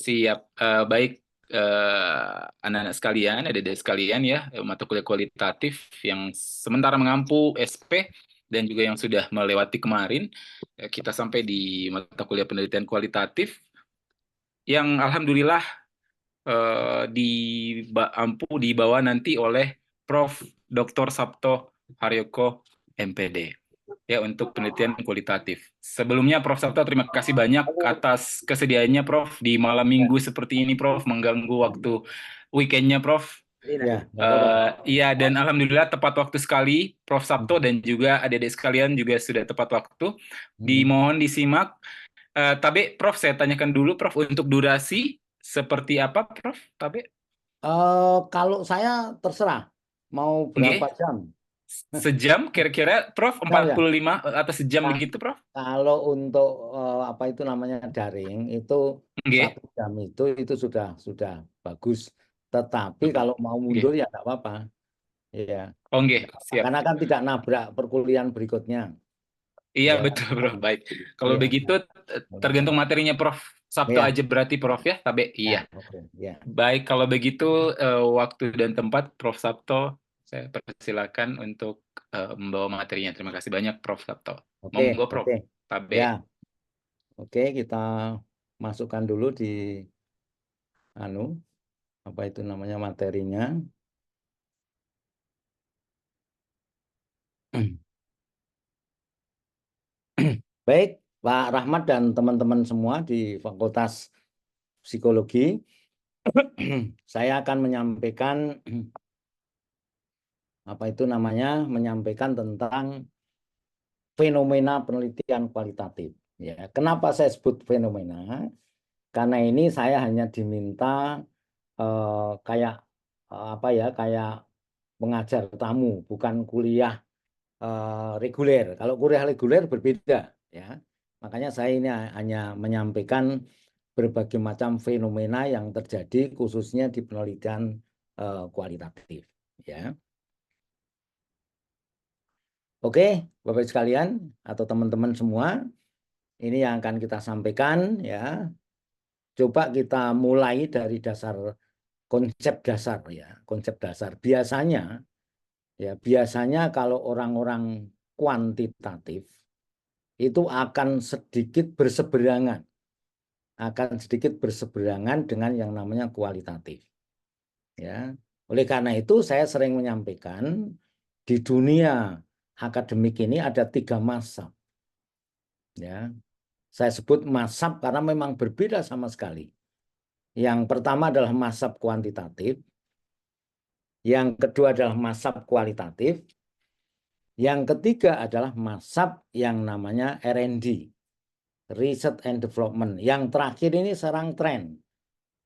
Siap. Baik, anak-anak sekalian, adik-adik sekalian ya, mata kuliah kualitatif yang sementara mengampu SP dan juga yang sudah melewati kemarin. Kita sampai di mata kuliah penelitian kualitatif yang alhamdulillah ampu dibawa nanti oleh Prof. Dr. Sabto Haryoko MPD ya untuk penelitian kualitatif. Sebelumnya Prof. Sabto terima kasih banyak atas kesediaannya Prof di malam minggu seperti ini Prof mengganggu waktu weekendnya Prof. Ya, nggak apa-apa. Iya dan alhamdulillah tepat waktu sekali Prof. Sabto dan juga adik-adik sekalian juga sudah tepat waktu. Dimohon disimak. Tabe Prof saya tanyakan dulu Prof untuk durasi seperti apa Prof? Tabe? Kalau saya terserah mau berapa Oke. jam. Sejam kira-kira Prof Jam ya. 45 atau sejam Nah, begitu Prof? kalau untuk apa itu namanya daring itu Oke. 1 jam itu sudah bagus. Tetapi kalau mau mundur Oke. ya nggak apa-apa. Ya, Oke, nggak apa-apa. siap. Karena kan tidak nabrak perkuliahan berikutnya. Iya Ya, betul Prof. Baik. Kalau iya. begitu tergantung materinya Prof. Sabtu Iya. aja berarti Prof ya, Tabe. Ya, Iya. oke. Ya, Baik, kalau begitu waktu dan tempat Prof. Sabto saya persilakan untuk membawa materinya. Terima kasih banyak Prof. Sabto. oke, Monggo Prof. oke. Tabe. Ya, oke. Kita masukkan dulu di anu apa itu namanya materinya. Baik, Pak Rahmat dan teman-teman semua di Fakultas Psikologi, saya akan menyampaikan apa itu namanya, menyampaikan tentang fenomena penelitian kualitatif. Ya, kenapa saya sebut fenomena? Karena ini saya hanya diminta kayak apa ya, kayak pengajar tamu, bukan kuliah reguler. Kalau kuliah reguler berbeda, ya. Makanya saya ini hanya menyampaikan berbagai macam fenomena yang terjadi khususnya di penelitian kualitatif, ya. Oke, Bapak sekalian atau teman-teman semua, ini yang akan kita sampaikan, ya. Coba kita mulai dari dasar konsep dasar, ya, konsep dasar. Biasanya kalau orang-orang kuantitatif itu akan sedikit berseberangan dengan yang namanya kualitatif, ya. Oleh karena itu saya sering menyampaikan di dunia akademik ini ada 3 mazhab, ya. Saya sebut mazhab karena memang berbeda sama sekali. Yang pertama adalah mazhab kuantitatif, yang kedua adalah mazhab kualitatif, yang ketiga adalah mazhab yang namanya R&D, Research and Development. Yang terakhir ini sekarang tren,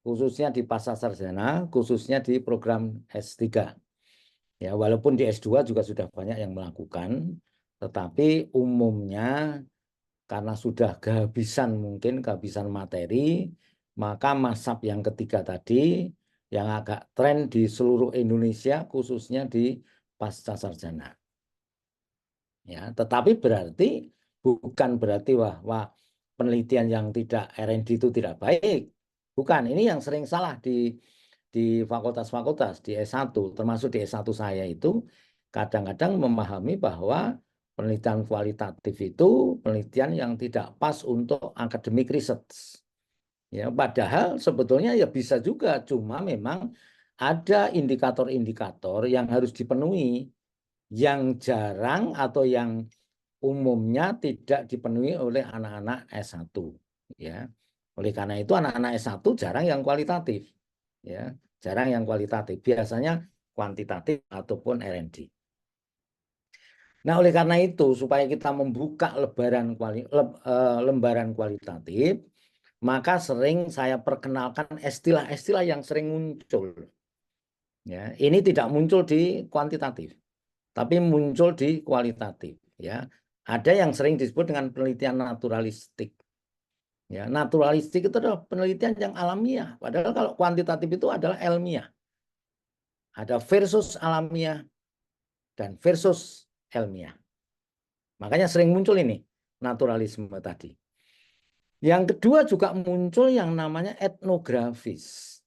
khususnya di pasca sarjana, khususnya di program S3. Ya, walaupun di S2 juga sudah banyak yang melakukan, tetapi umumnya karena sudah kehabisan materi, maka mazhab yang ketiga tadi yang agak tren di seluruh Indonesia, khususnya di pasca sarjana. Ya, tetapi bukan berarti wah penelitian yang tidak R&D itu tidak baik. Bukan, ini yang sering salah di fakultas-fakultas, di S1, termasuk di S1 saya itu kadang-kadang memahami bahwa penelitian kualitatif itu penelitian yang tidak pas untuk academic research. Ya, padahal sebetulnya ya bisa juga, cuma memang ada indikator-indikator yang harus dipenuhi yang jarang atau yang umumnya tidak dipenuhi oleh anak-anak S1, ya. Oleh karena itu anak-anak S1 jarang yang kualitatif, ya. Jarang yang kualitatif, biasanya kuantitatif ataupun R&D. Nah, oleh karena itu supaya kita membuka lembaran kualitatif, maka sering saya perkenalkan istilah-istilah yang sering muncul. Ya, ini tidak muncul di kuantitatif, tapi muncul di kualitatif, ya. Ada yang sering disebut dengan penelitian naturalistik. Ya, naturalistik itu adalah penelitian yang alamiah, padahal kalau kuantitatif itu adalah ilmiah. Ada versus alamiah dan versus ilmiah. Makanya sering muncul ini naturalisme tadi. Yang kedua juga muncul yang namanya etnografis.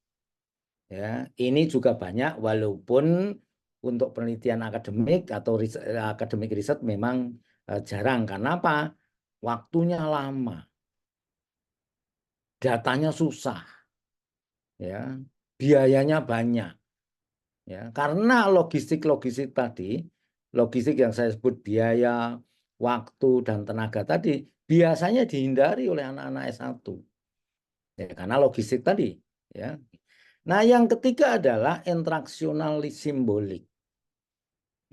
Ya, ini juga banyak walaupun untuk penelitian akademik atau akademik riset memang jarang. Karena apa? Waktunya lama, datanya susah, ya, biayanya banyak. Ya, karena logistik-logistik tadi, logistik yang saya sebut biaya, waktu, dan tenaga tadi, biasanya dihindari oleh anak-anak S1. Ya, karena logistik tadi. Ya. Nah, yang ketiga adalah interaksional simbolik.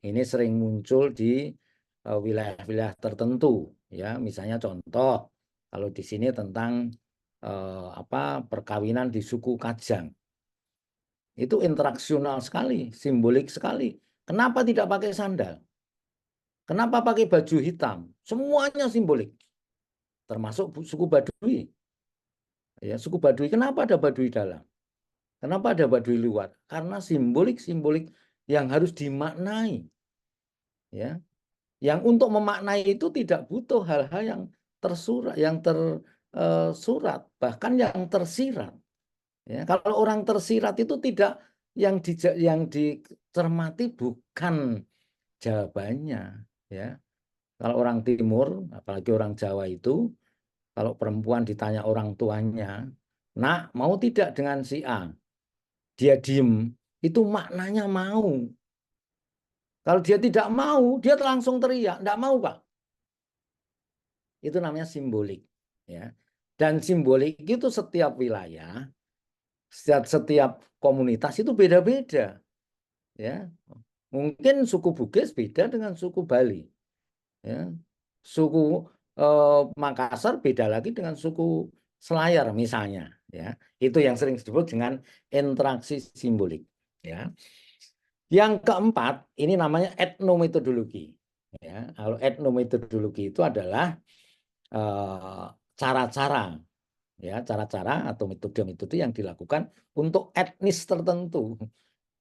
Ini sering muncul di wilayah-wilayah tertentu. Ya, misalnya contoh, kalau di sini tentang perkawinan di suku Kajang. Itu interaksional sekali, simbolik sekali. Kenapa tidak pakai sandal? Kenapa pakai baju hitam? Semuanya simbolik. Termasuk suku Baduy. Ya, suku Baduy. Kenapa ada Baduy dalam? Kenapa ada Baduy luar? Karena simbolik-simbolik yang harus dimaknai. Ya, yang untuk memaknai itu tidak butuh hal-hal yang tersurat, yang tersurat, bahkan yang tersirat. Ya, kalau orang tersirat itu tidak yang dicermati bukan jawabannya, ya. Kalau orang Timur, apalagi orang Jawa itu, kalau perempuan ditanya orang tuanya, "Nak, mau tidak dengan si A?" Dia diem, itu maknanya mau. Kalau dia tidak mau, dia langsung teriak, "Enggak mau, Pak." Itu namanya simbolik, ya. Dan simbolik itu setiap wilayah, setiap komunitas itu beda-beda, ya. Mungkin suku Bugis beda dengan suku Bali, ya. Suku Makassar beda lagi dengan suku Selayar misalnya, ya. Itu yang sering disebut dengan interaksi simbolik, ya. Yang keempat, ini namanya etnometodologi, ya. Kalau etnometodologi itu adalah cara-cara, ya, cara-cara atau metode-metode yang dilakukan untuk etnis tertentu,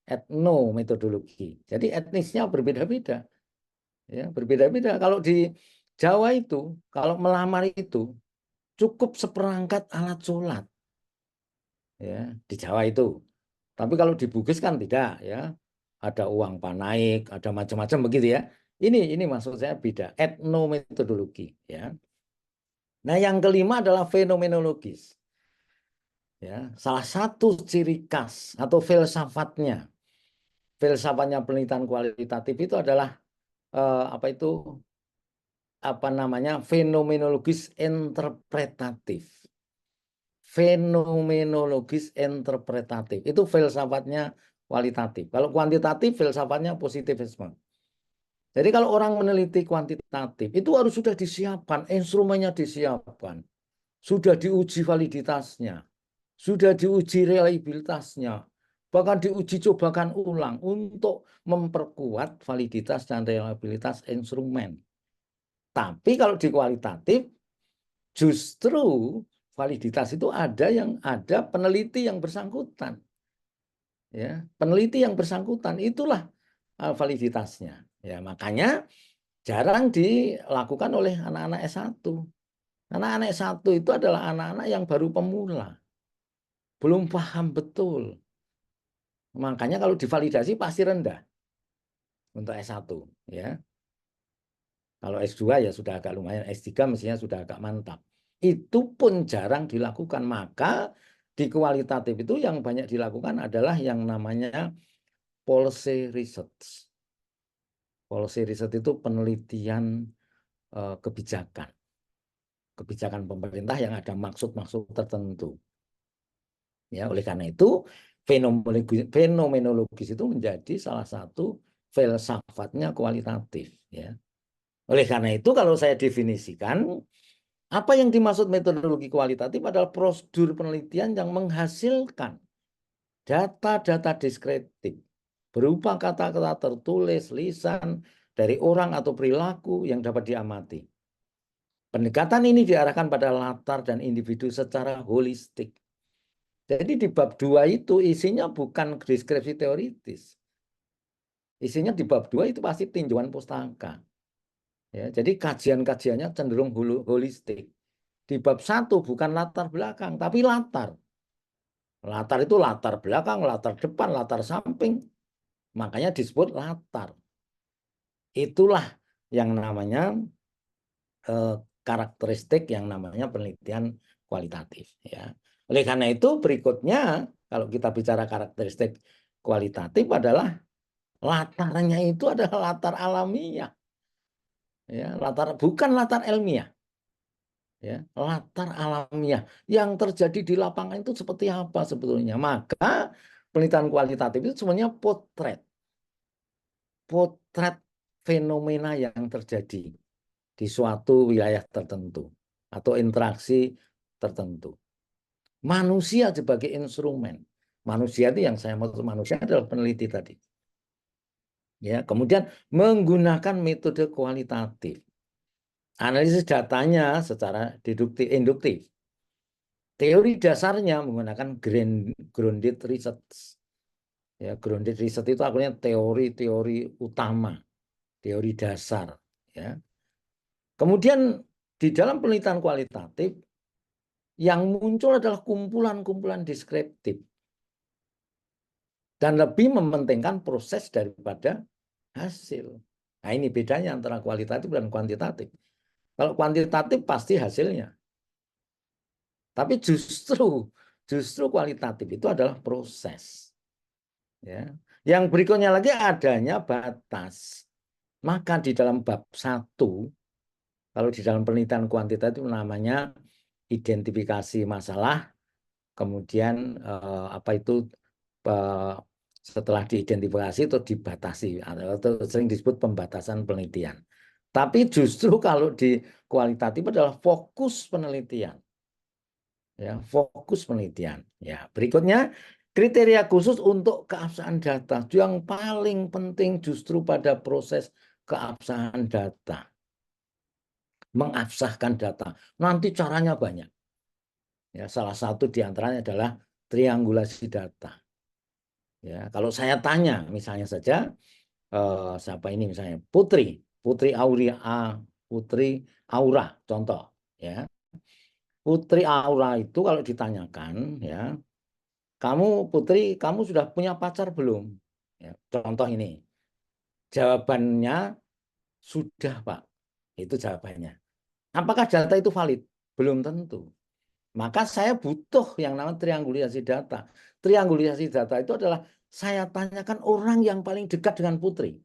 etnometodologi. Jadi etnisnya berbeda-beda, ya, berbeda-beda. Kalau di Jawa itu, kalau melamar itu cukup seperangkat alat sholat, ya, di Jawa itu. Tapi kalau di Bugis kan tidak, ya, ada uang panaik, ada macam-macam begitu, ya. Ini maksud saya beda, etnometodologi, ya. Nah, yang kelima adalah fenomenologis. Ya, salah satu ciri khas atau filsafatnya penelitian kualitatif itu adalah fenomenologis interpretatif. Fenomenologis interpretatif itu filsafatnya kualitatif. Kalau kuantitatif filsafatnya positivisme. Jadi kalau orang meneliti kuantitatif itu harus sudah disiapkan, instrumennya disiapkan, sudah diuji validitasnya, sudah diuji reliabilitasnya, bahkan diuji cobakan ulang untuk memperkuat validitas dan reliabilitas instrumen. Tapi kalau di kualitatif, justru validitas itu ada peneliti yang bersangkutan. Ya, peneliti yang bersangkutan itulah validitasnya. Ya, makanya jarang dilakukan oleh anak-anak S1. Anak-anak S1 itu adalah anak-anak yang baru pemula, belum paham betul. Makanya kalau divalidasi pasti rendah untuk S1, ya. Kalau S2 ya sudah agak lumayan, S3 mestinya sudah agak mantap. Itu pun jarang dilakukan. Maka di kualitatif itu yang banyak dilakukan adalah yang namanya policy research. Policy research itu penelitian kebijakan. Kebijakan pemerintah yang ada maksud-maksud tertentu. Ya, oleh karena itu fenomenologis itu menjadi salah satu filsafatnya kualitatif, ya. Oleh karena itu kalau saya definisikan apa yang dimaksud metodologi kualitatif adalah prosedur penelitian yang menghasilkan data-data deskriptif berupa kata-kata tertulis, lisan dari orang atau perilaku yang dapat diamati. Pendekatan ini diarahkan pada latar dan individu secara holistik. Jadi di bab 2 itu isinya bukan deskripsi teoritis. Isinya di bab 2 itu pasti tinjauan pustaka. Ya, jadi kajian-kajiannya cenderung holistik. Di bab 1 bukan latar belakang, tapi latar. Latar itu latar belakang, latar depan, latar samping. Makanya disebut latar. Itulah yang namanya karakteristik yang namanya penelitian kualitatif. Ya. Oleh karena itu berikutnya kalau kita bicara karakteristik kualitatif adalah latarnya itu adalah latar alamiah. Ya, bukan latar ilmiah. Ya, latar alamiah yang terjadi di lapangan itu seperti apa sebetulnya. Maka penelitian kualitatif itu sebenarnya potret fenomena yang terjadi di suatu wilayah tertentu atau interaksi tertentu. Manusia sebagai instrumen. Manusia itu yang saya maksud manusia adalah peneliti tadi. Ya, kemudian menggunakan metode kualitatif. Analisis datanya secara induktif. Teori dasarnya menggunakan grounded research. Ya, grounded research itu artinya teori-teori utama, teori dasar. Ya. Kemudian di dalam penelitian kualitatif yang muncul adalah kumpulan-kumpulan deskriptif dan lebih mementingkan proses daripada hasil. Nah, ini bedanya antara kualitatif dan kuantitatif. Kalau kuantitatif pasti hasilnya. Tapi justru kualitatif itu adalah proses. Ya. Yang berikutnya lagi adanya batas. Maka di dalam bab 1, kalau di dalam penelitian kuantitatif namanya identifikasi masalah, kemudian setelah diidentifikasi itu dibatasi atau sering disebut pembatasan penelitian. Tapi justru kalau di kualitatif adalah fokus penelitian. Ya, fokus penelitian. Ya, berikutnya kriteria khusus untuk keabsahan data. Yang paling penting justru pada proses keabsahan data. Mengabsahkan data. Nanti caranya banyak. Ya, salah satu di antaranya adalah triangulasi data. Ya, kalau saya tanya misalnya saja siapa ini misalnya Putri Aura contoh ya. Putri Aura itu kalau ditanyakan ya, kamu sudah punya pacar belum? Ya, contoh ini. Jawabannya sudah, Pak. Itu jawabannya. Apakah data itu valid? Belum tentu. Maka saya butuh yang namanya triangulasi data. Triangulasi data itu adalah saya tanyakan orang yang paling dekat dengan Putri.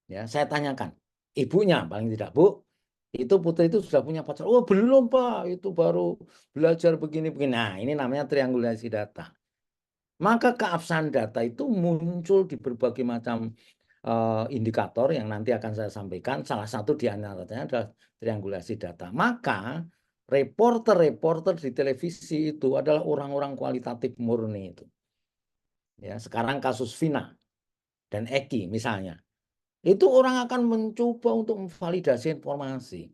Ya, saya tanyakan. Ibunya paling tidak, Bu, itu Putri itu sudah punya pacar. Oh, belum, Pak. Itu baru belajar begini-begini. Nah, ini namanya triangulasi data. Maka keabsahan data itu muncul di berbagai macam indikator yang nanti akan saya sampaikan. Salah satu di antaranya adalah triangulasi data. Maka reporter-reporter di televisi itu adalah orang-orang kualitatif murni itu. Ya, sekarang kasus Vina dan Eki misalnya. Itu orang akan mencoba untuk memvalidasi informasi.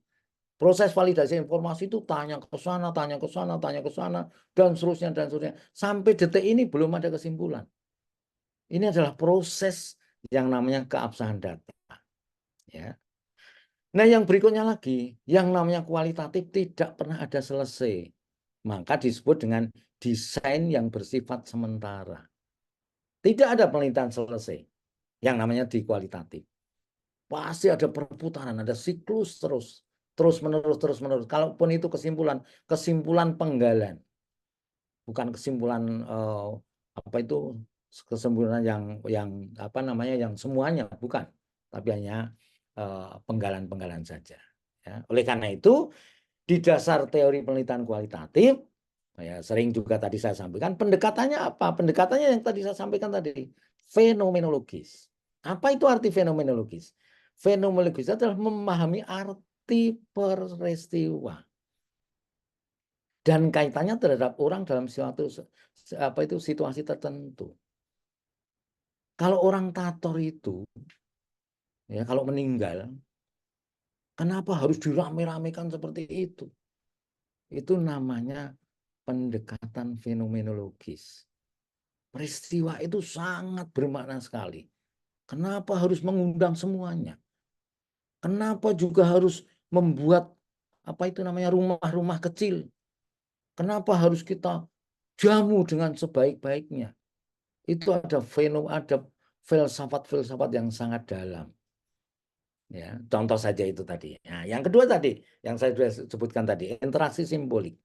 Proses validasi informasi itu tanya ke sana, tanya ke sana, tanya ke sana, dan seterusnya, dan seterusnya. Sampai detik ini belum ada kesimpulan. Ini adalah proses yang namanya keabsahan data. Ya. Nah, yang berikutnya lagi, yang namanya kualitatif tidak pernah ada selesai. Maka disebut dengan desain yang bersifat sementara. Tidak ada penelitian selesai yang namanya di kualitatif. Pasti ada perputaran, ada siklus terus menerus. Kalaupun itu kesimpulan penggalan, bukan kesimpulan kesimpulan yang semuanya bukan, tapi hanya penggalan-penggalan saja. Ya. Oleh karena itu di dasar teori penelitian kualitatif, ya sering juga tadi saya sampaikan pendekatannya apa? Pendekatannya yang tadi saya sampaikan tadi, fenomenologis. Apa itu arti fenomenologis? Fenomenologis adalah memahami arti peristiwa dan kaitannya terhadap orang dalam suatu situasi tertentu. Kalau orang tator itu, ya kalau meninggal, kenapa harus dirame-ramekan seperti itu? Itu namanya pendekatan fenomenologis. Peristiwa itu sangat bermakna sekali. Kenapa harus mengundang semuanya? Kenapa juga harus membuat apa itu namanya rumah-rumah kecil. Kenapa harus kita jamu dengan sebaik-baiknya? Itu ada filsafat-filsafat yang sangat dalam. Ya, contoh saja itu tadi. Nah, yang kedua tadi, yang saya sudah sebutkan tadi, interaksi simbolik.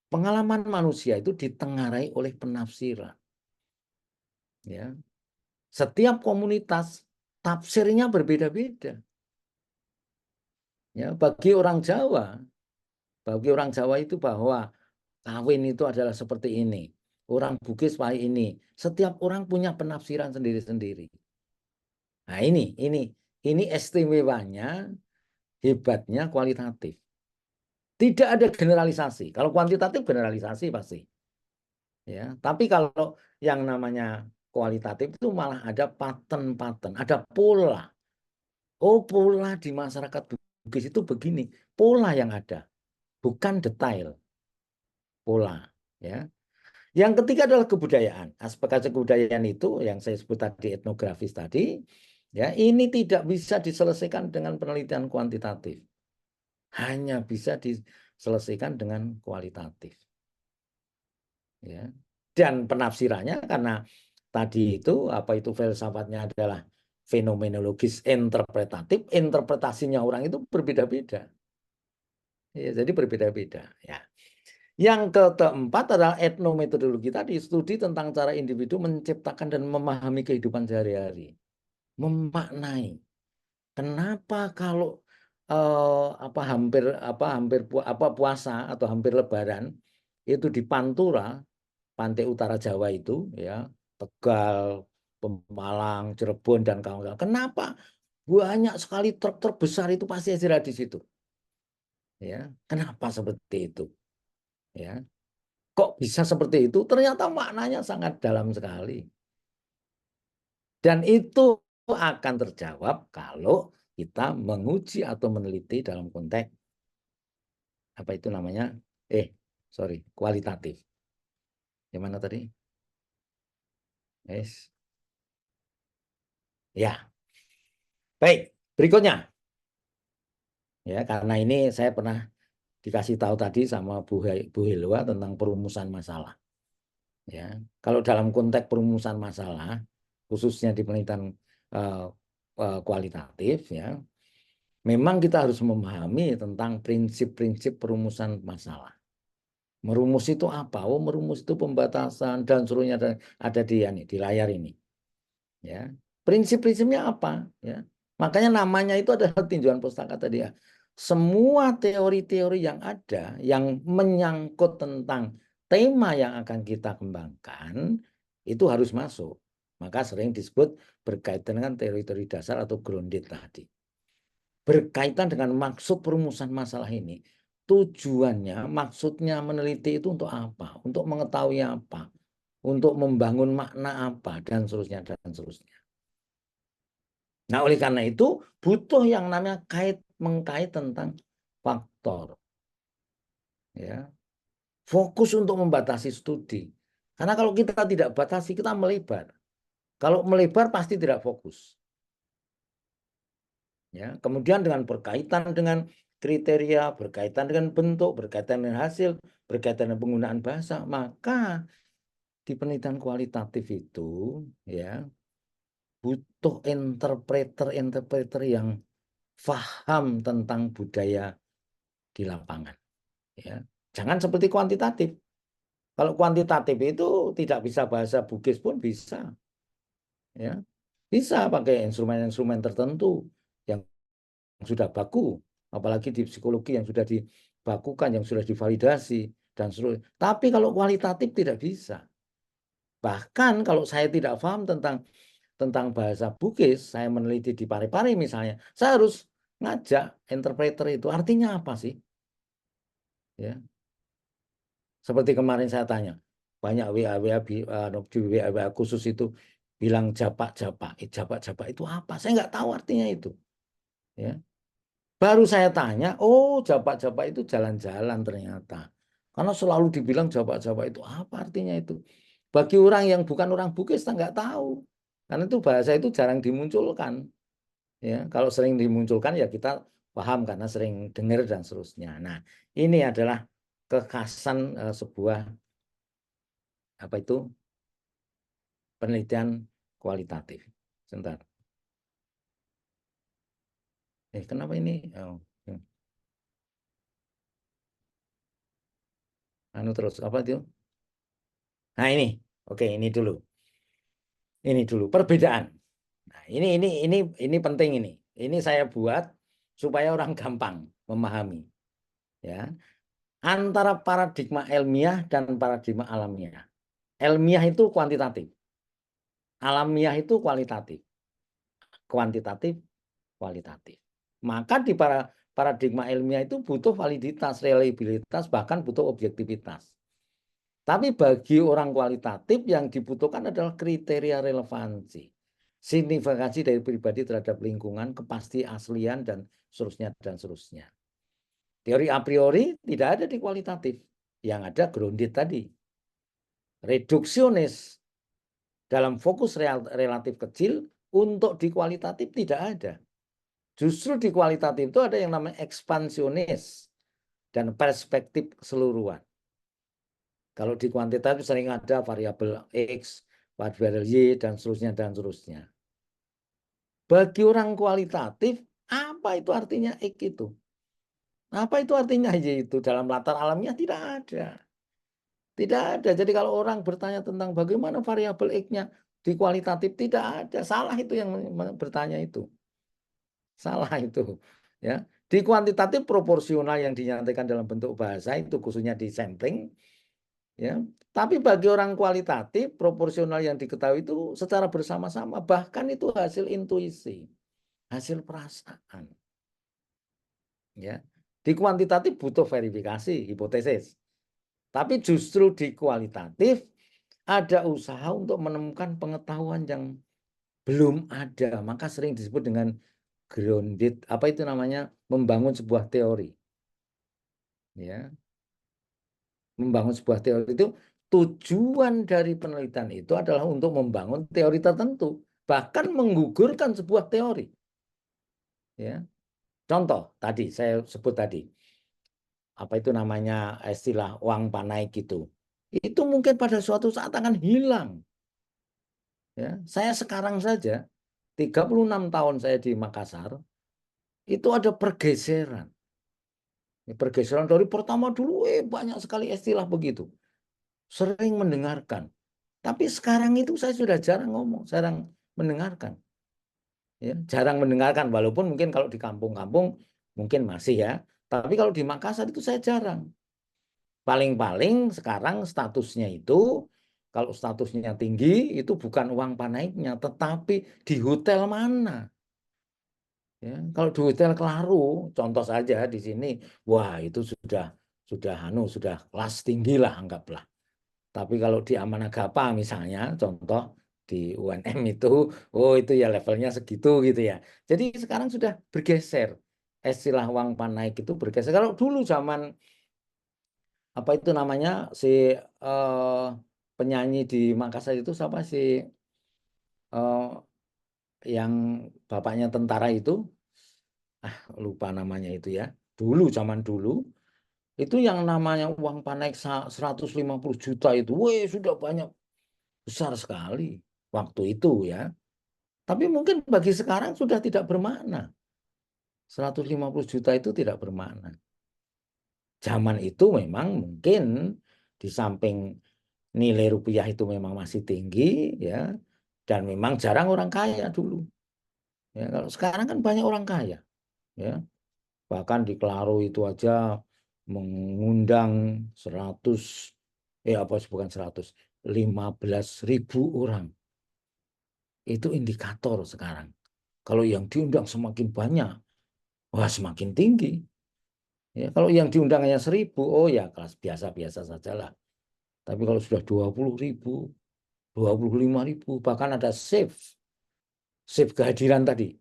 Pengalaman manusia itu ditengarai oleh penafsiran. Ya, setiap komunitas tafsirnya berbeda-beda. Ya, bagi orang Jawa itu bahwa kawin itu adalah seperti ini. Orang Bugis pakai ini. Setiap orang punya penafsiran sendiri-sendiri. Nah, ini istimewanya, hebatnya kualitatif. Tidak ada generalisasi. Kalau kuantitatif generalisasi pasti. Ya, tapi kalau yang namanya kualitatif itu malah ada pattern-pattern, ada pola. Oh, pola di masyarakat Bugis itu begini. Pola yang ada, bukan detail. Pola, ya. Yang ketiga adalah kebudayaan. Aspek kebudayaan itu yang saya sebut tadi etnografis tadi, ya, ini tidak bisa diselesaikan dengan penelitian kuantitatif. Hanya bisa diselesaikan dengan kualitatif. Ya. Dan penafsirannya karena tadi itu apa itu filsafatnya adalah fenomenologis interpretatif, interpretasinya orang itu berbeda-beda. Ya, jadi berbeda-beda. Ya. Yang keempat adalah etnometodologi tadi, studi tentang cara individu menciptakan dan memahami kehidupan sehari-hari, memaknai. Kenapa kalau hampir puasa atau hampir Lebaran itu di Pantura, pantai utara Jawa itu, ya, Tegal, Pemalang, Cirebon dan kawan-kawan. Kenapa banyak sekali truk-truk besar itu pasti istirahat di situ? Ya, kenapa seperti itu? Ya, kok bisa seperti itu? Ternyata maknanya sangat dalam sekali. Dan itu akan terjawab kalau kita menguji atau meneliti dalam konteks apa itu namanya? Kualitatif. Gimana tadi? Yes. Ya. Baik, berikutnya. Ya, karena ini saya pernah dikasih tahu tadi sama Bu Helwa tentang perumusan masalah. Ya, kalau dalam konteks perumusan masalah, khususnya di penelitian eh, kualitatif, ya, memang kita harus memahami tentang prinsip-prinsip perumusan masalah. Merumus itu apa? Oh, merumus itu pembatasan dan seluruhnya ada di layar ini. Ya, prinsip-prinsipnya apa? Ya, makanya namanya itu adalah tinjauan pustaka tadi ya. Semua teori-teori yang ada yang menyangkut tentang tema yang akan kita kembangkan itu harus masuk. Maka sering disebut berkaitan dengan teori-teori dasar atau grounded tadi. Berkaitan dengan maksud perumusan masalah ini. Tujuannya, maksudnya meneliti itu untuk apa? Untuk mengetahui apa? Untuk membangun makna apa? Dan seterusnya, dan seterusnya. Nah, oleh karena itu butuh yang namanya mengkait tentang faktor. Ya. Fokus untuk membatasi studi. Karena kalau kita tidak batasi, kita melebar. Kalau melebar pasti tidak fokus. Ya, kemudian dengan berkaitan dengan kriteria, berkaitan dengan bentuk, berkaitan dengan hasil, berkaitan dengan penggunaan bahasa, maka di penelitian kualitatif itu ya butuh interpreter yang paham tentang budaya di lapangan. Ya. Jangan seperti kuantitatif. Kalau kuantitatif itu tidak bisa bahasa Bugis pun bisa. Ya. Bisa pakai instrumen-instrumen tertentu yang sudah baku. Apalagi di psikologi yang sudah dibakukan, yang sudah divalidasi, dan seluruh. Tapi kalau kualitatif tidak bisa. Bahkan kalau saya tidak paham tentang bahasa Bugis, saya meneliti di Parepare misalnya, saya harus ngajak interpreter itu artinya apa sih? Ya. Seperti kemarin saya tanya, banyak di WA khusus itu bilang japak-japak. Japak-japak itu apa? Saya nggak tahu artinya itu. Ya. Baru saya tanya, oh japak-japak itu jalan-jalan ternyata. Karena selalu dibilang japak-japak itu apa artinya itu. Bagi orang yang bukan orang Bugis, kita nggak tahu. Karena itu bahasa itu jarang dimunculkan. Ya, kalau sering dimunculkan ya kita paham karena sering dengar dan seterusnya. Nah, ini adalah kekhasan sebuah apa itu penelitian kualitatif. Sebentar. Kenapa ini? Oh, anu terus apa itu? Nah ini, oke ini dulu. Ini dulu perbedaan. Nah, ini penting ini. Ini saya buat supaya orang gampang memahami, ya. Antara paradigma ilmiah dan paradigma alamiah. Ilmiah itu kuantitatif, alamiah itu kualitatif, kuantitatif, kualitatif. Maka di paradigma ilmiah itu butuh validitas, reliabilitas, bahkan butuh objektivitas. Tapi bagi orang kualitatif yang dibutuhkan adalah kriteria relevansi, signifikansi dari pribadi terhadap lingkungan, kepasti aslian dan seterusnya dan seterusnya. Teori a priori tidak ada di kualitatif, yang ada grounded tadi. Reduksionis dalam fokus relatif kecil, untuk di kualitatif tidak ada. Justru di kualitatif itu ada yang namanya ekspansionis dan perspektif keseluruhan. Kalau di kuantitatif sering ada variabel X, variabel Y, dan seterusnya, dan seterusnya. Bagi orang kualitatif, apa itu artinya X itu? Apa itu artinya Y itu? Dalam latar alamiah tidak ada. Tidak ada. Jadi kalau orang bertanya tentang bagaimana variabel X-nya di kualitatif, tidak ada. Salah itu yang bertanya itu. Salah itu. Ya. Di kuantitatif proporsional yang dinyatakan dalam bentuk bahasa itu khususnya di sampling. Ya. Tapi bagi orang kualitatif, proporsional yang diketahui itu secara bersama-sama. Bahkan itu hasil intuisi. Hasil perasaan. Ya. Di kuantitatif butuh verifikasi, hipotesis. Tapi justru di kualitatif ada usaha untuk menemukan pengetahuan yang belum ada, maka sering disebut dengan grounded, apa itu namanya, membangun sebuah teori. Ya, membangun sebuah teori itu tujuan dari penelitian itu adalah untuk membangun teori tertentu, bahkan menggugurkan sebuah teori. Ya, contoh tadi saya sebut tadi, apa itu namanya istilah uang panai gitu. Itu mungkin pada suatu saat akan hilang. Ya, saya sekarang saja 36 tahun saya di Makassar, itu ada pergeseran. Pergeseran dari pertama dulu banyak sekali istilah begitu. Sering mendengarkan. Tapi sekarang itu saya sudah jarang ngomong, jarang mendengarkan. Ya, jarang mendengarkan walaupun mungkin kalau di kampung-kampung mungkin masih ya. Tapi kalau di Makassar itu saya jarang. Paling-paling sekarang statusnya itu kalau statusnya tinggi itu bukan uang panaiknya, tetapi di hotel mana. Ya, kalau di hotel Claro, contoh saja di sini, wah itu sudah kelas tinggi lah anggaplah. Tapi kalau di Amanagapa misalnya, contoh di UNM itu, oh itu ya levelnya segitu gitu ya. Jadi sekarang sudah bergeser. Istilah uang panaik itu bergeser. Kalau dulu zaman apa itu namanya si penyanyi di Makassar itu siapa sih yang bapaknya tentara itu? Lupa namanya itu ya. Dulu zaman dulu itu yang namanya uang panaik 150 juta itu, weh sudah banyak, besar sekali waktu itu ya. Tapi mungkin bagi sekarang sudah tidak bermakna. 150 juta itu tidak bermakna. Zaman itu memang mungkin di samping nilai rupiah itu memang masih tinggi ya, dan memang jarang orang kaya dulu. Ya, kalau sekarang kan banyak orang kaya ya. Bahkan di Klaro itu aja mengundang 100, apa bukan 100, 15.000 orang. Itu indikator sekarang. Kalau yang diundang semakin banyak, wah semakin tinggi. Ya, kalau yang diundang hanya 1.000, oh ya kelas biasa-biasa sajalah. Tapi kalau sudah 20.000, 25.000, bahkan ada shift kehadiran tadi.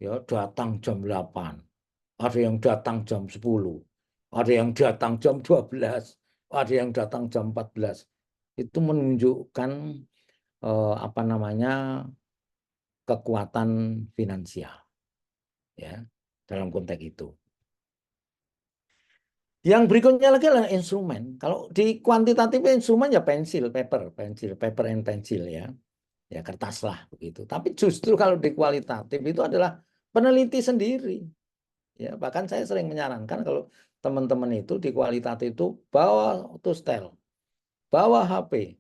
Ya, datang jam 8, ada yang datang jam 10, ada yang datang jam 12, ada yang datang jam 14. Itu menunjukkan apa namanya kekuatan finansial. Ya. dalam konteks itu. Yang berikutnya lagi adalah instrumen. Kalau di kuantitatif instrumen ya paper and pencil ya. Ya kertas lah begitu. Tapi justru kalau di kualitatif itu adalah peneliti sendiri. Ya, bahkan saya sering menyarankan kalau teman-teman itu di kualitatif itu bawa tostel, bawa HP,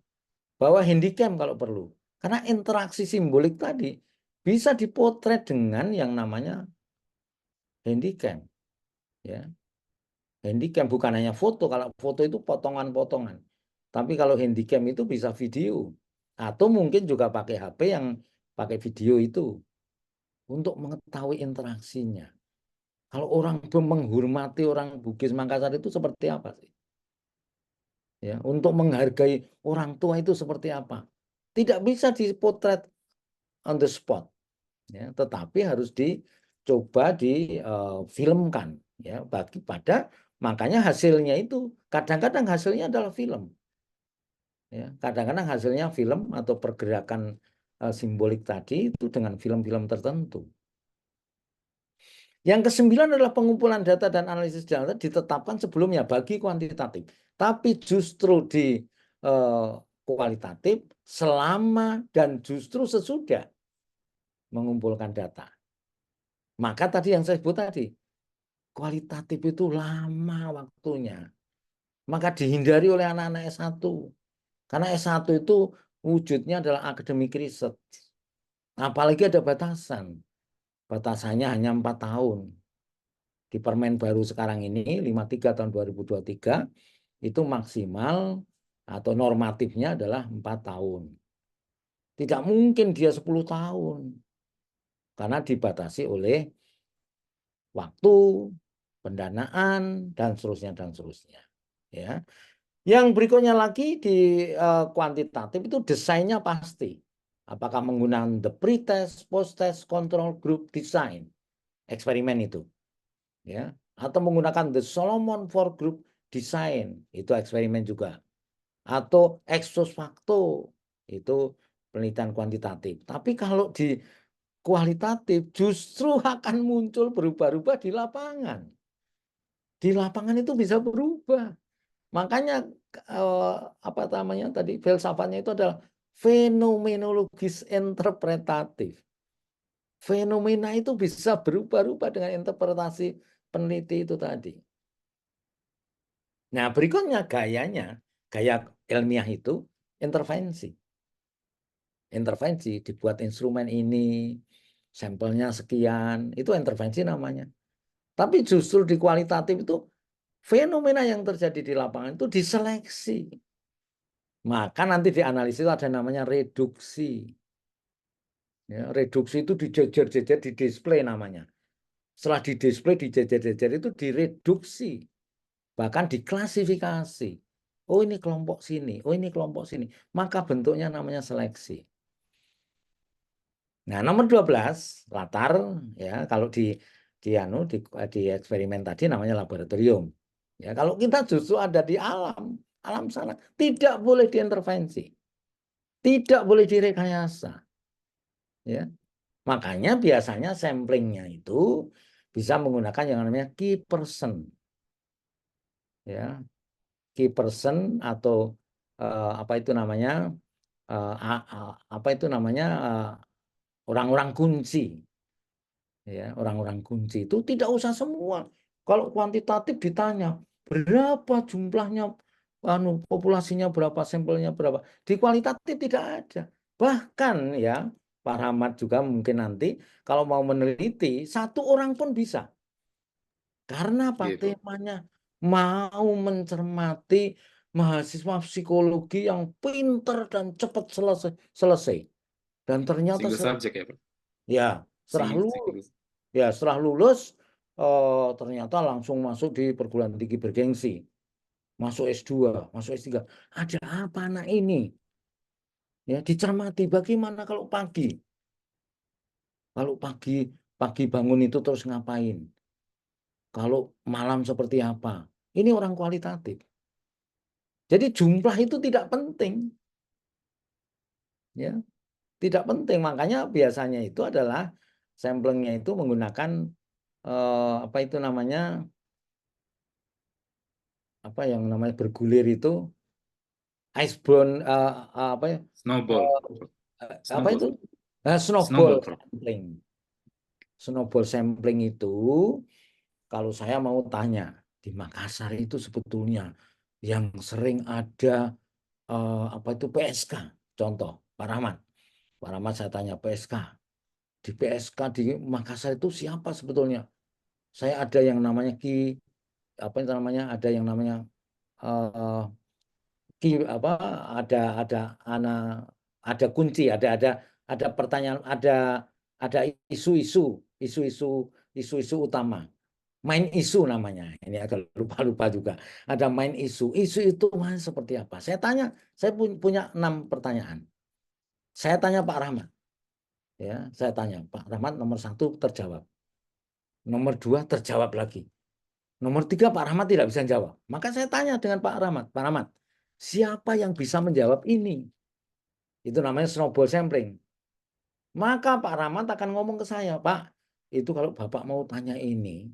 bawa handycam kalau perlu. Karena interaksi simbolik tadi bisa dipotret dengan yang namanya handycam. Ya, handycam bukan hanya foto. Kalau foto itu potongan-potongan. Tapi kalau handycam itu bisa video. Atau mungkin juga pakai HP yang pakai video itu untuk mengetahui interaksinya. Kalau orang menghormati orang Bugis Makassar itu seperti apa sih? Ya, untuk menghargai orang tua itu seperti apa? Tidak bisa dipotret on the spot, ya, tetapi harus dicoba difilmkan, ya, bagi pada makanya hasilnya itu kadang-kadang hasilnya adalah film, ya, kadang-kadang hasilnya film atau pergerakan simbolik tadi itu dengan film-film tertentu. Yang kesembilan adalah pengumpulan data dan analisis data ditetapkan sebelumnya bagi kuantitatif. Tapi justru di kualitatif selama dan justru sesudah mengumpulkan data. Maka tadi yang saya sebut tadi, kualitatif itu lama waktunya. Maka dihindari oleh anak-anak S1. Karena S1 itu wujudnya adalah akademik riset. Apalagi ada batasan. Batasannya hanya 4 tahun. Di Permen baru sekarang ini 53 tahun 2023 itu maksimal atau normatifnya adalah 4 tahun. Tidak mungkin dia 10 tahun karena dibatasi oleh waktu, pendanaan dan seterusnya dan seterusnya. Ya. Yang berikutnya lagi di kuantitatif itu desainnya pasti. Apakah menggunakan the pre-test, post-test, control group design, eksperimen itu. Ya, atau menggunakan the Solomon Four Group Design, itu eksperimen juga, atau ex post facto, itu penelitian kuantitatif. Tapi kalau di kualitatif justru akan muncul berubah-ubah di lapangan. Di lapangan itu bisa berubah. Makanya apa namanya tadi filsafatnya itu adalah fenomenologis interpretatif. Fenomena itu bisa berubah-ubah dengan interpretasi peneliti itu tadi. Nah, berikutnya gayanya, gaya ilmiah itu intervensi. Intervensi, dibuat instrumen ini, sampelnya sekian, itu intervensi namanya. Tapi justru di kualitatif itu fenomena yang terjadi di lapangan itu diseleksi. Maka nanti dianalisis itu ada namanya reduksi. Ya, reduksi itu dijejer-jejer, di display namanya. Setelah di display, dijejer-jejer itu direduksi. Bahkan diklasifikasi. Oh ini kelompok sini, oh ini kelompok sini. Maka bentuknya namanya seleksi. Nah, nomor 12 latar ya kalau di eksperimen tadi namanya laboratorium. Ya, kalau kita justru ada di alam sana tidak boleh diintervensi. Tidak boleh direkayasa. Ya. Makanya biasanya samplingnya itu bisa menggunakan yang namanya key person. Ya, key person atau apa itu namanya apa itu namanya orang-orang kunci, ya orang-orang kunci itu tidak usah semua. Kalau kuantitatif ditanya berapa jumlahnya, populasinya berapa, sampelnya berapa, di kualitatif tidak ada. Bahkan ya Pak Rahmat juga mungkin nanti kalau mau meneliti satu orang pun bisa. Karena apa? Gitu. Temanya mau mencermati mahasiswa psikologi yang pinter dan cepat selesai. Dan ternyata Single subject ya, Pak? ya setelah lulus, Single. setelah lulus ternyata langsung masuk di perguruan tinggi bergengsi, masuk S2, masuk S3. Ada apa anak ini? Ya dicermati. Bagaimana kalau pagi? Kalau pagi bangun itu terus ngapain? Kalau malam seperti apa? Ini orang kualitatif. Jadi jumlah itu tidak penting, ya, tidak penting. Makanya biasanya itu adalah samplingnya itu menggunakan apa itu namanya, apa yang namanya bergulir itu, iceborne, apa ya, Snowball. eh, apa itu, Snowball. snowball Snowball, Prof. sampling. Snowball sampling itu, kalau saya mau tanya, di Makassar itu sebetulnya yang sering ada apa itu PSK. Contoh, Pak Rahmat. Pak Rahmat saya tanya PSK. Di PSK di Makassar itu siapa sebetulnya? Saya ada yang namanya apa itu namanya? Ada yang namanya eh, apa? Ada ana, ada kunci, ada pertanyaan, ada isu-isu utama. Main isu namanya. Ini agak lupa-lupa juga. Ada main isu. Isu itu seperti apa? Saya tanya, saya punya 6 pertanyaan. Saya tanya Pak Rahmat, ya, saya tanya Pak Rahmat, nomor 1 terjawab, nomor 2 terjawab lagi, nomor 3 Pak Rahmat tidak bisa jawab. Maka saya tanya dengan Pak Rahmat, siapa yang bisa menjawab ini? Itu namanya snowball sampling. Maka Pak Rahmat akan ngomong ke saya, Pak, itu kalau Bapak mau tanya ini,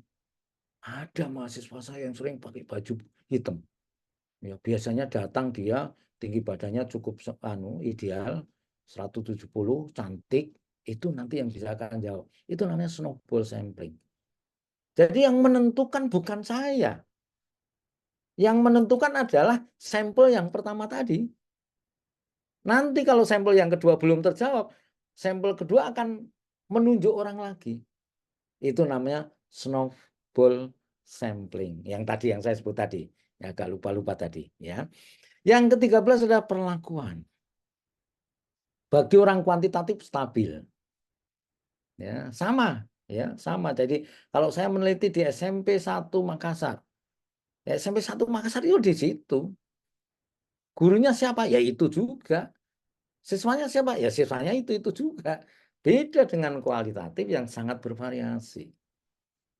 ada mahasiswa saya yang sering pakai baju hitam. Ya, biasanya datang dia tinggi badannya cukup ideal 170, cantik, itu nanti yang bisa akan jawab. Itu namanya snowball sampling. Jadi yang menentukan bukan saya. Yang menentukan adalah sampel yang pertama tadi. Nanti kalau sampel yang kedua belum terjawab, sampel kedua akan menunjuk orang lagi. Itu namanya snowball sampling. Yang tadi yang saya sebut tadi. Ya, agak lupa-lupa tadi, ya. Yang ke-13 adalah perlakuan. Bagi orang kuantitatif stabil. Ya, sama, ya, sama. Jadi kalau saya meneliti di SMP 1 Makassar, ya, SMP 1 Makassar itu di situ. Gurunya siapa? Ya itu juga. Siswanya siapa? Ya siswanya itu juga. Beda dengan kualitatif yang sangat bervariasi.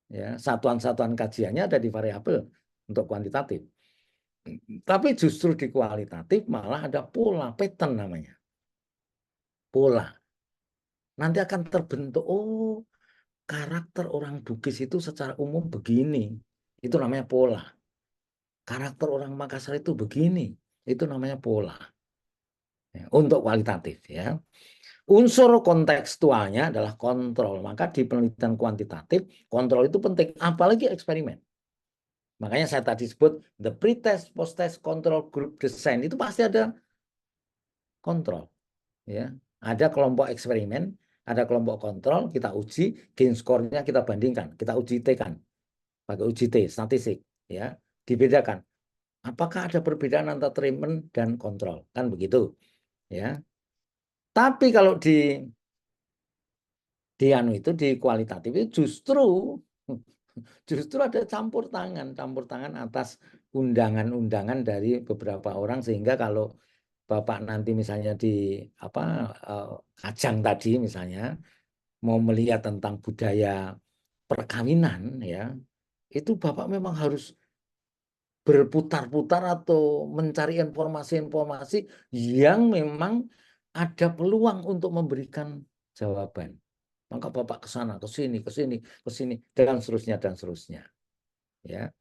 Ya, satuan-satuan kajiannya ada di variabel untuk kuantitatif. Tapi justru di kualitatif malah ada pola, pattern namanya. Pola. Nanti akan terbentuk, oh, karakter orang Bugis itu secara umum begini. Itu namanya pola. Karakter orang Makassar itu begini. Itu namanya pola. Ya, untuk kualitatif, ya. Unsur kontekstualnya adalah kontrol. Maka di penelitian kuantitatif, kontrol itu penting, apalagi eksperimen. Makanya saya tadi sebut the pretest, post-test, control group design itu pasti ada kontrol, ya. Ada kelompok eksperimen, ada kelompok kontrol, kita uji, gain score-nya kita bandingkan, kita uji T-kan, pakai uji T, statistik, ya, dibedakan. Apakah ada perbedaan antara treatment dan kontrol, kan begitu, ya. Tapi kalau di anu itu di kualitatif itu justru ada campur tangan atas undangan-undangan dari beberapa orang, sehingga kalau Bapak nanti misalnya di apa Kajang tadi misalnya mau melihat tentang budaya perkawinan, ya, itu Bapak memang harus berputar-putar atau mencari informasi-informasi yang memang ada peluang untuk memberikan jawaban. Maka Bapak ke sana, ke sini, ke sini, ke sini, dan seterusnya, dan seterusnya. Ya.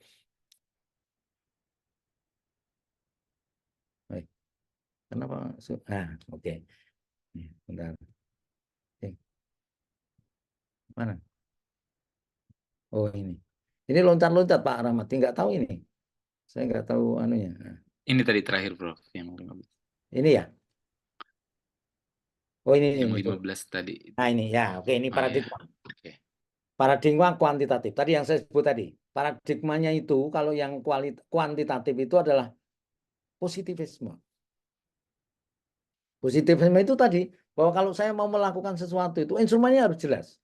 Kenapa? Nah, oke. Bentar. Mana? Oh, ini. Ini loncat-loncat Pak Rahmat. Nggak tahu ini. Saya nggak tahu anunya. Nah, Ini tadi terakhir, Prof. Yang 15. ini ya. Oh, Yang ini tuh. 15 tadi. Nah, ini ya. Oke, ini Oh ya. paradigma. Oke. Paradigma kuantitatif. Tadi yang saya sebut tadi. Paradigmanya itu kalau yang kuantitatif itu adalah positivisme. Positivisme itu tadi bahwa kalau saya mau melakukan sesuatu itu instrumennya harus jelas.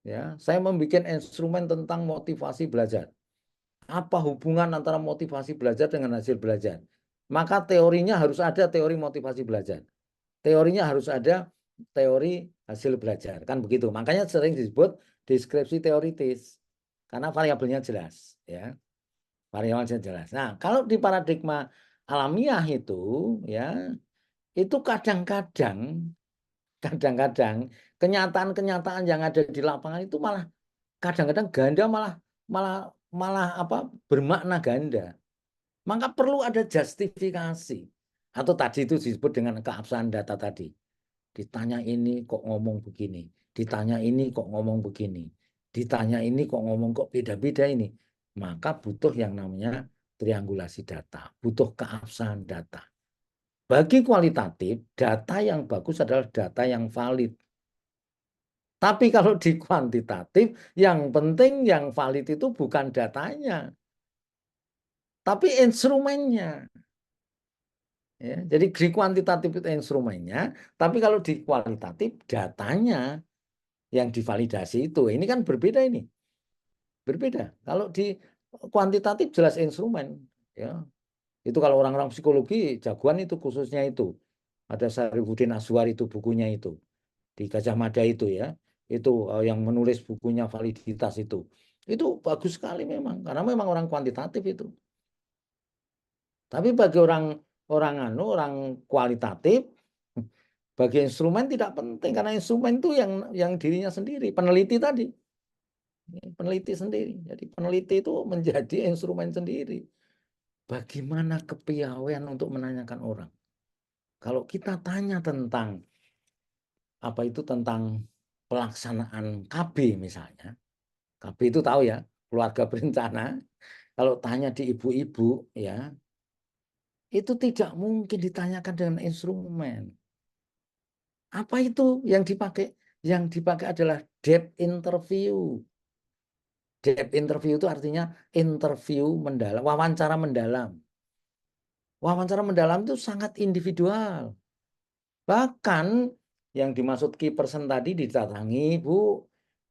Ya, saya membuat instrumen tentang motivasi belajar. Apa hubungan antara motivasi belajar dengan hasil belajar? Maka teorinya harus ada teori motivasi belajar. Teorinya harus ada teori hasil belajar. Kan begitu. Makanya sering disebut deskripsi teoritis. Karena variabelnya jelas. Ya, variabelnya jelas. Nah, kalau di paradigma alamiah ya, itu kadang-kadang kenyataan-kenyataan yang ada di lapangan itu malah kadang-kadang ganda malah malah malah apa bermakna ganda. Maka perlu ada justifikasi. Atau tadi itu disebut dengan keabsahan data tadi. Ditanya ini kok ngomong begini, ditanya ini kok ngomong begini, ditanya ini kok ngomong kok beda-beda ini. Maka butuh yang namanya triangulasi data, butuh keabsahan data. Bagi kualitatif, data yang bagus adalah data yang valid. Tapi kalau di kuantitatif, yang penting yang valid itu bukan datanya, tapi instrumennya. Ya, jadi di kuantitatif itu instrumennya, tapi kalau di kualitatif datanya yang divalidasi itu. Ini kan berbeda ini. Berbeda. Kalau di kuantitatif jelas instrumen. Ya. Itu kalau orang-orang psikologi jagoan itu khususnya itu. Ada Syarifuddin Azwar itu bukunya itu. Di Gajah Mada itu ya. Itu yang menulis bukunya validitas itu. Itu bagus sekali memang. Karena memang orang kuantitatif itu. Tapi bagi orang kualitatif, bagi instrumen tidak penting karena instrumen itu yang dirinya sendiri, peneliti tadi, peneliti sendiri. Jadi peneliti itu menjadi instrumen sendiri. Bagaimana kepiawaian untuk menanyakan orang? Kalau kita tanya tentang apa itu tentang pelaksanaan KB misalnya, KB itu tahu ya, keluarga berencana. Kalau tanya di ibu-ibu ya, itu tidak mungkin ditanyakan dengan instrumen. Apa itu yang dipakai? Yang dipakai adalah depth interview. Depth interview itu artinya interview mendalam, wawancara mendalam. Wawancara mendalam itu sangat individual. Bahkan yang dimaksud key person tadi didatangi, Bu,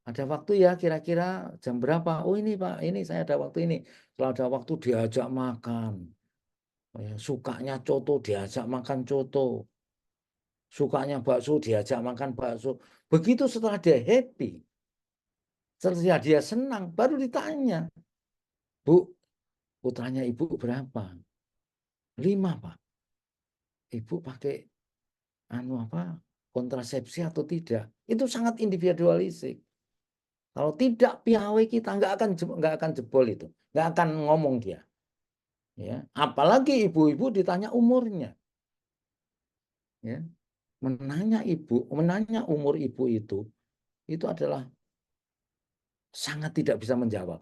ada waktu ya kira-kira jam berapa? Oh ini Pak, ini saya ada waktu ini. Kalau ada waktu diajak makan. Sukanya coto diajak makan coto. Sukanya bakso diajak makan bakso. Begitu setelah dia happy, setelah dia senang, baru ditanya, Bu, putranya Ibu berapa? 5 Pak. Ibu pakai anu apa kontrasepsi atau tidak? Itu sangat individualistik. Kalau tidak piawai kita nggak akan jebol itu, nggak akan ngomong dia. Ya, apalagi ibu-ibu ditanya umurnya. Ya, menanya umur ibu itu adalah sangat tidak bisa menjawab.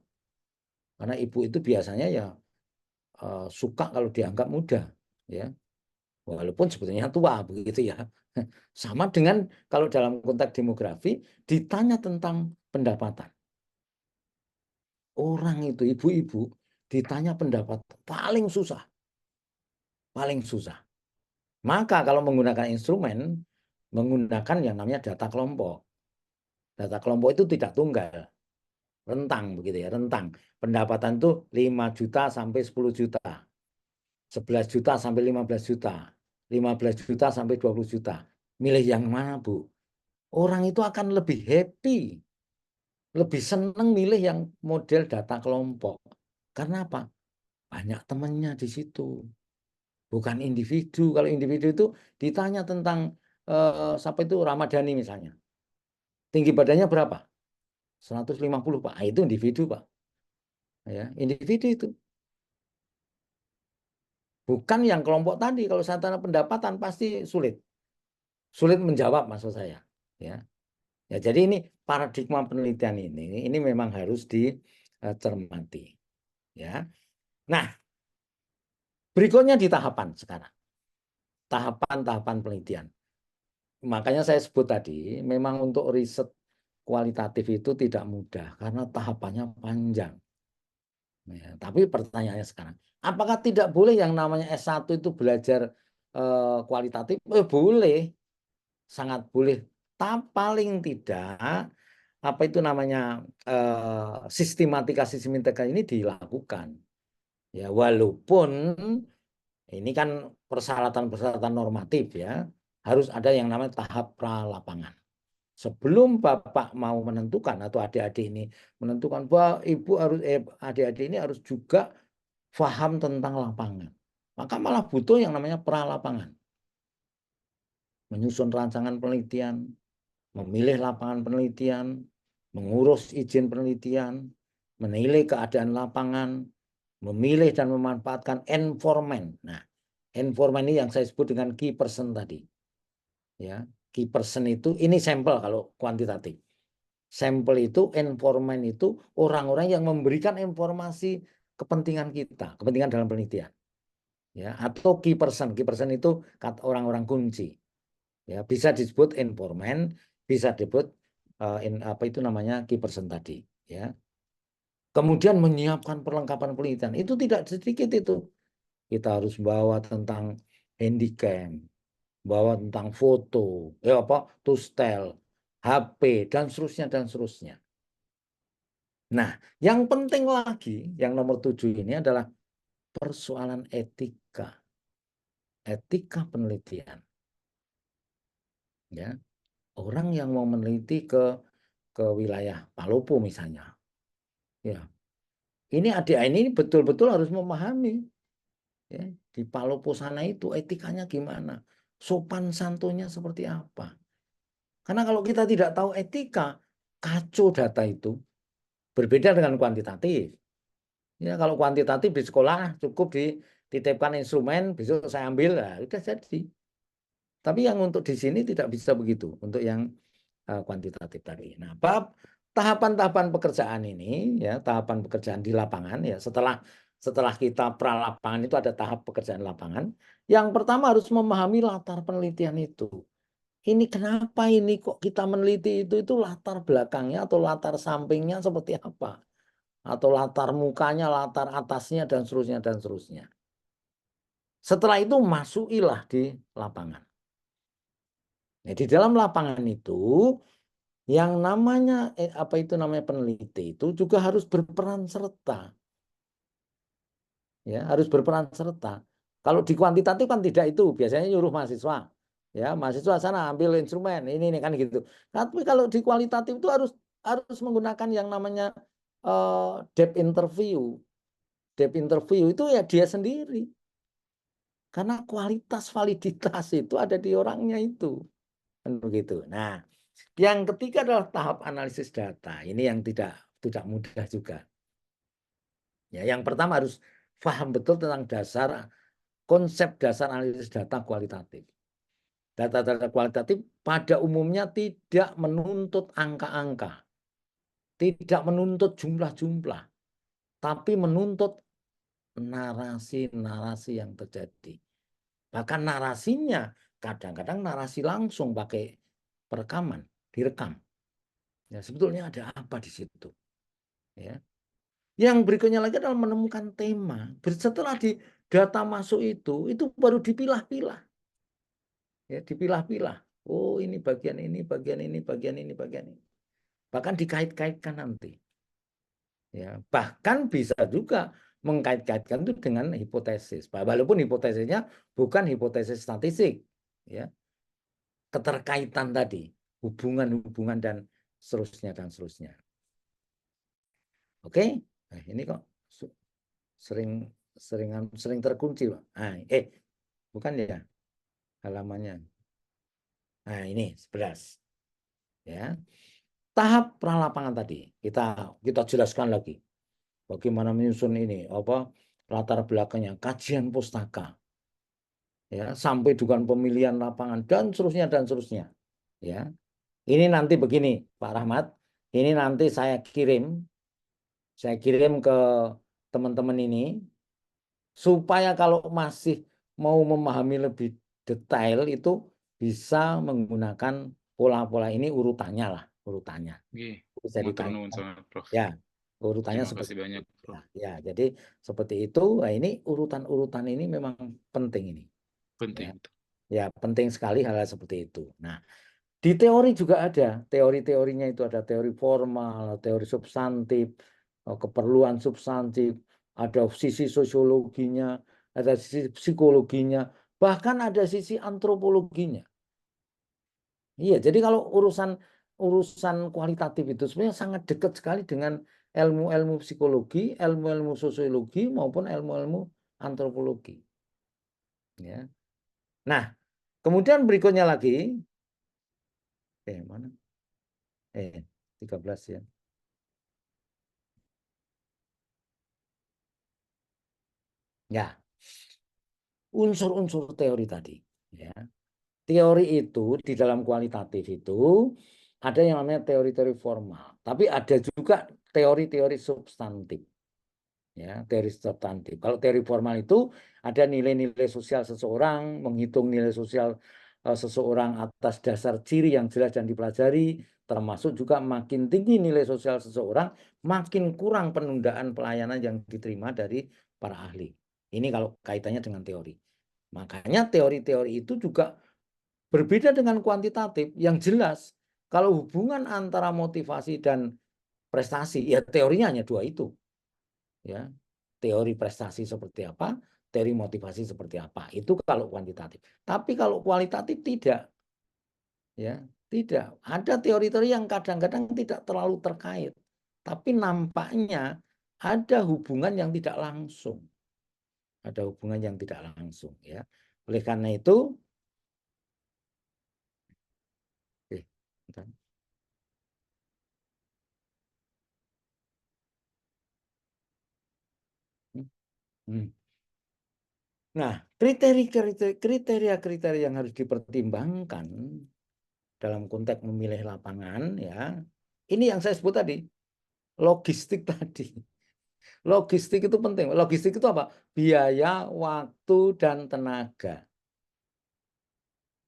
Karena ibu itu biasanya ya suka kalau dianggap muda, ya. Walaupun sebetulnya tua begitu ya. Sama dengan kalau dalam konteks demografi ditanya tentang pendapatan. Orang itu ibu-ibu ditanya pendapat paling susah. Paling susah. Maka kalau menggunakan instrumen menggunakan yang namanya data kelompok. Data kelompok itu tidak tunggal, rentang begitu ya, rentang. Pendapatan itu 5 juta sampai 10 juta. 11 juta sampai 15 juta. 15 juta sampai 20 juta. Milih yang mana, Bu? Orang itu akan lebih happy, lebih senang milih yang model data kelompok. Karena apa? Banyak temannya di situ. Bukan individu. Kalau individu itu ditanya tentang siapa itu Ramadhani misalnya. Tinggi badannya berapa? 150 Pak. Itu individu Pak. Ya, individu itu. Bukan yang kelompok tadi. Kalau saya tanya pendapatan pasti sulit. Sulit menjawab maksud saya. Ya. Ya, jadi ini paradigma penelitian ini memang harus dicermati. Ya. Nah, berikutnya di tahapan sekarang. Tahapan-tahapan penelitian. Makanya saya sebut tadi, memang untuk riset kualitatif itu tidak mudah karena tahapannya panjang. Ya, tapi pertanyaannya sekarang, apakah tidak boleh yang namanya S1 itu belajar kualitatif? Boleh, sangat boleh. Tapi paling tidak apa itu namanya sistematika ini dilakukan. Ya, walaupun ini kan persyaratan-persyaratan normatif ya, harus ada yang namanya tahap pralapangan. Sebelum Bapak mau menentukan atau adik-adik ini menentukan bahwa ibu harus adik-adik ini harus juga paham tentang lapangan. Maka malah butuh yang namanya pralapangan. Menyusun rancangan penelitian, memilih lapangan penelitian, mengurus izin penelitian, menilai keadaan lapangan, memilih dan memanfaatkan informan. Nah, informan ini yang saya sebut dengan key person tadi. Ya, key person itu ini sampel kalau kuantitatif. Sampel itu, informan itu orang-orang yang memberikan informasi kepentingan kita, kepentingan dalam penelitian. Ya, atau key person. Key person itu orang-orang kunci. Ya, bisa disebut informan, bisa disebut apa itu namanya key person tadi. Ya. Kemudian menyiapkan perlengkapan penelitian itu tidak sedikit itu. Kita harus bawa tentang handycam, bawa tentang foto, tustel, HP dan seterusnya dan seterusnya. Nah, yang penting lagi, yang nomor 7 ini adalah persoalan etika, etika penelitian. Ya, orang yang mau meneliti ke wilayah Palopo misalnya, ya, ini adik ini betul-betul harus memahami, ya, di Palopo sana itu etikanya gimana, sopan santunnya seperti apa. Karena kalau kita tidak tahu etika, kacau data itu. Berbeda dengan kuantitatif. Ya, kalau kuantitatif di sekolah cukup dititipkan instrumen, besok saya ambil, nah, udah jadi. Tapi yang untuk di sini tidak bisa begitu, untuk yang kuantitatif tadi. Nah, tahapan-tahapan pekerjaan ini, ya, tahapan pekerjaan di lapangan, ya, setelah kita pralapangan itu ada tahap pekerjaan lapangan. Yang pertama harus memahami latar penelitian itu. Ini kenapa ini kok kita meneliti itu latar belakangnya atau latar sampingnya seperti apa? Atau latar mukanya, latar atasnya, dan seterusnya, dan seterusnya. Setelah itu masukilah di lapangan. Nah, di dalam lapangan itu, yang namanya apa itu namanya peneliti itu juga harus berperan serta. Ya, harus berperan serta. Kalau di kuantitatif kan tidak itu, biasanya nyuruh mahasiswa. Ya, mahasiswa sana ambil instrumen, ini kan gitu. Tapi kalau di kualitatif itu harus menggunakan yang namanya depth interview. Depth interview itu ya dia sendiri. Karena kualitas validitas itu ada di orangnya itu. Kan begitu. Nah, yang ketiga adalah tahap analisis data. Ini yang tidak mudah juga. Ya, yang pertama harus paham betul tentang konsep dasar analisis data kualitatif. Data-data kualitatif pada umumnya tidak menuntut angka-angka, tidak menuntut jumlah-jumlah, tapi menuntut narasi-narasi yang terjadi. Bahkan narasinya kadang-kadang narasi langsung pakai perekaman, direkam. Ya, sebetulnya ada apa di situ? Ya. Yang berikutnya lagi adalah menemukan tema. Setelah di data masuk itu baru dipilah-pilah. Ya, dipilah-pilah. Oh, ini bagian ini, bagian ini, bagian ini, bagian ini. Bahkan dikait-kaitkan nanti. Ya, bahkan bisa juga mengkait-kaitkan itu dengan hipotesis. Walaupun hipotesisnya bukan hipotesis statistik, ya, keterkaitan tadi, hubungan-hubungan dan seterusnya dan seterusnya. Oke, nah, ini kok sering sering terkunci, Pak. Nah, bukan ya halamannya. Nah, ini 11. Ya. Tahap pralapangan tadi kita jelaskan lagi. Bagaimana menyusun ini, apa latar belakangnya, kajian pustaka. Ya, sampai dengan pemilihan lapangan dan seterusnya dan seterusnya. Ya. Ini nanti begini, Pak Rahmat. Ini nanti saya kirim ke teman-teman ini supaya kalau masih mau memahami lebih detail itu bisa menggunakan pola-pola ini urutannya lah, urutannya. Oke. Bisa Matur nuwun dikaitkan. sangat, Prof. Ya, urutannya Terima seperti kasih itu. banyak, Ya, Prof. ya, jadi seperti itu. Nah, ini urutan-urutan ini memang penting ini. Ya, Penting. ya penting sekali hal-hal seperti itu. Nah, di teori juga ada, teori-teorinya itu ada teori formal, teori substantif, keperluan substantif, ada sisi sosiologinya, ada sisi psikologinya, bahkan ada sisi antropologinya. Iya, jadi kalau urusan urusan kualitatif itu sebenarnya sangat dekat sekali dengan ilmu-ilmu psikologi, ilmu-ilmu sosiologi maupun ilmu-ilmu antropologi. Ya. Nah, kemudian berikutnya lagi, mana? 13 ya. Ya, unsur-unsur teori tadi. Ya. Teori itu di dalam kualitatif itu ada yang namanya teori-teori formal, tapi ada juga teori-teori substantif. Ya, teori substantif. Kalau teori formal itu ada nilai-nilai sosial seseorang, menghitung nilai sosial seseorang atas dasar ciri yang jelas dan dipelajari, termasuk juga makin tinggi nilai sosial seseorang, makin kurang penundaan pelayanan yang diterima dari para ahli. Ini kalau kaitannya dengan teori. Makanya teori-teori itu juga berbeda dengan kuantitatif yang jelas. Kalau hubungan antara motivasi dan prestasi, ya teorinya hanya dua itu. Ya, teori prestasi seperti apa, teori motivasi seperti apa. Itu kalau kuantitatif. Tapi kalau kualitatif tidak. Ya, tidak. Ada teori-teori yang kadang-kadang tidak terlalu terkait. Tapi nampaknya ada hubungan yang tidak langsung. Ada hubungan yang tidak langsung. Ya. Oleh karena itu, bentar. Hmm. Nah, kriteria-kriteria yang harus dipertimbangkan dalam konteks memilih lapangan, ya, ini yang saya sebut tadi, logistik tadi. Logistik itu penting. Logistik itu apa? Biaya, waktu, dan tenaga.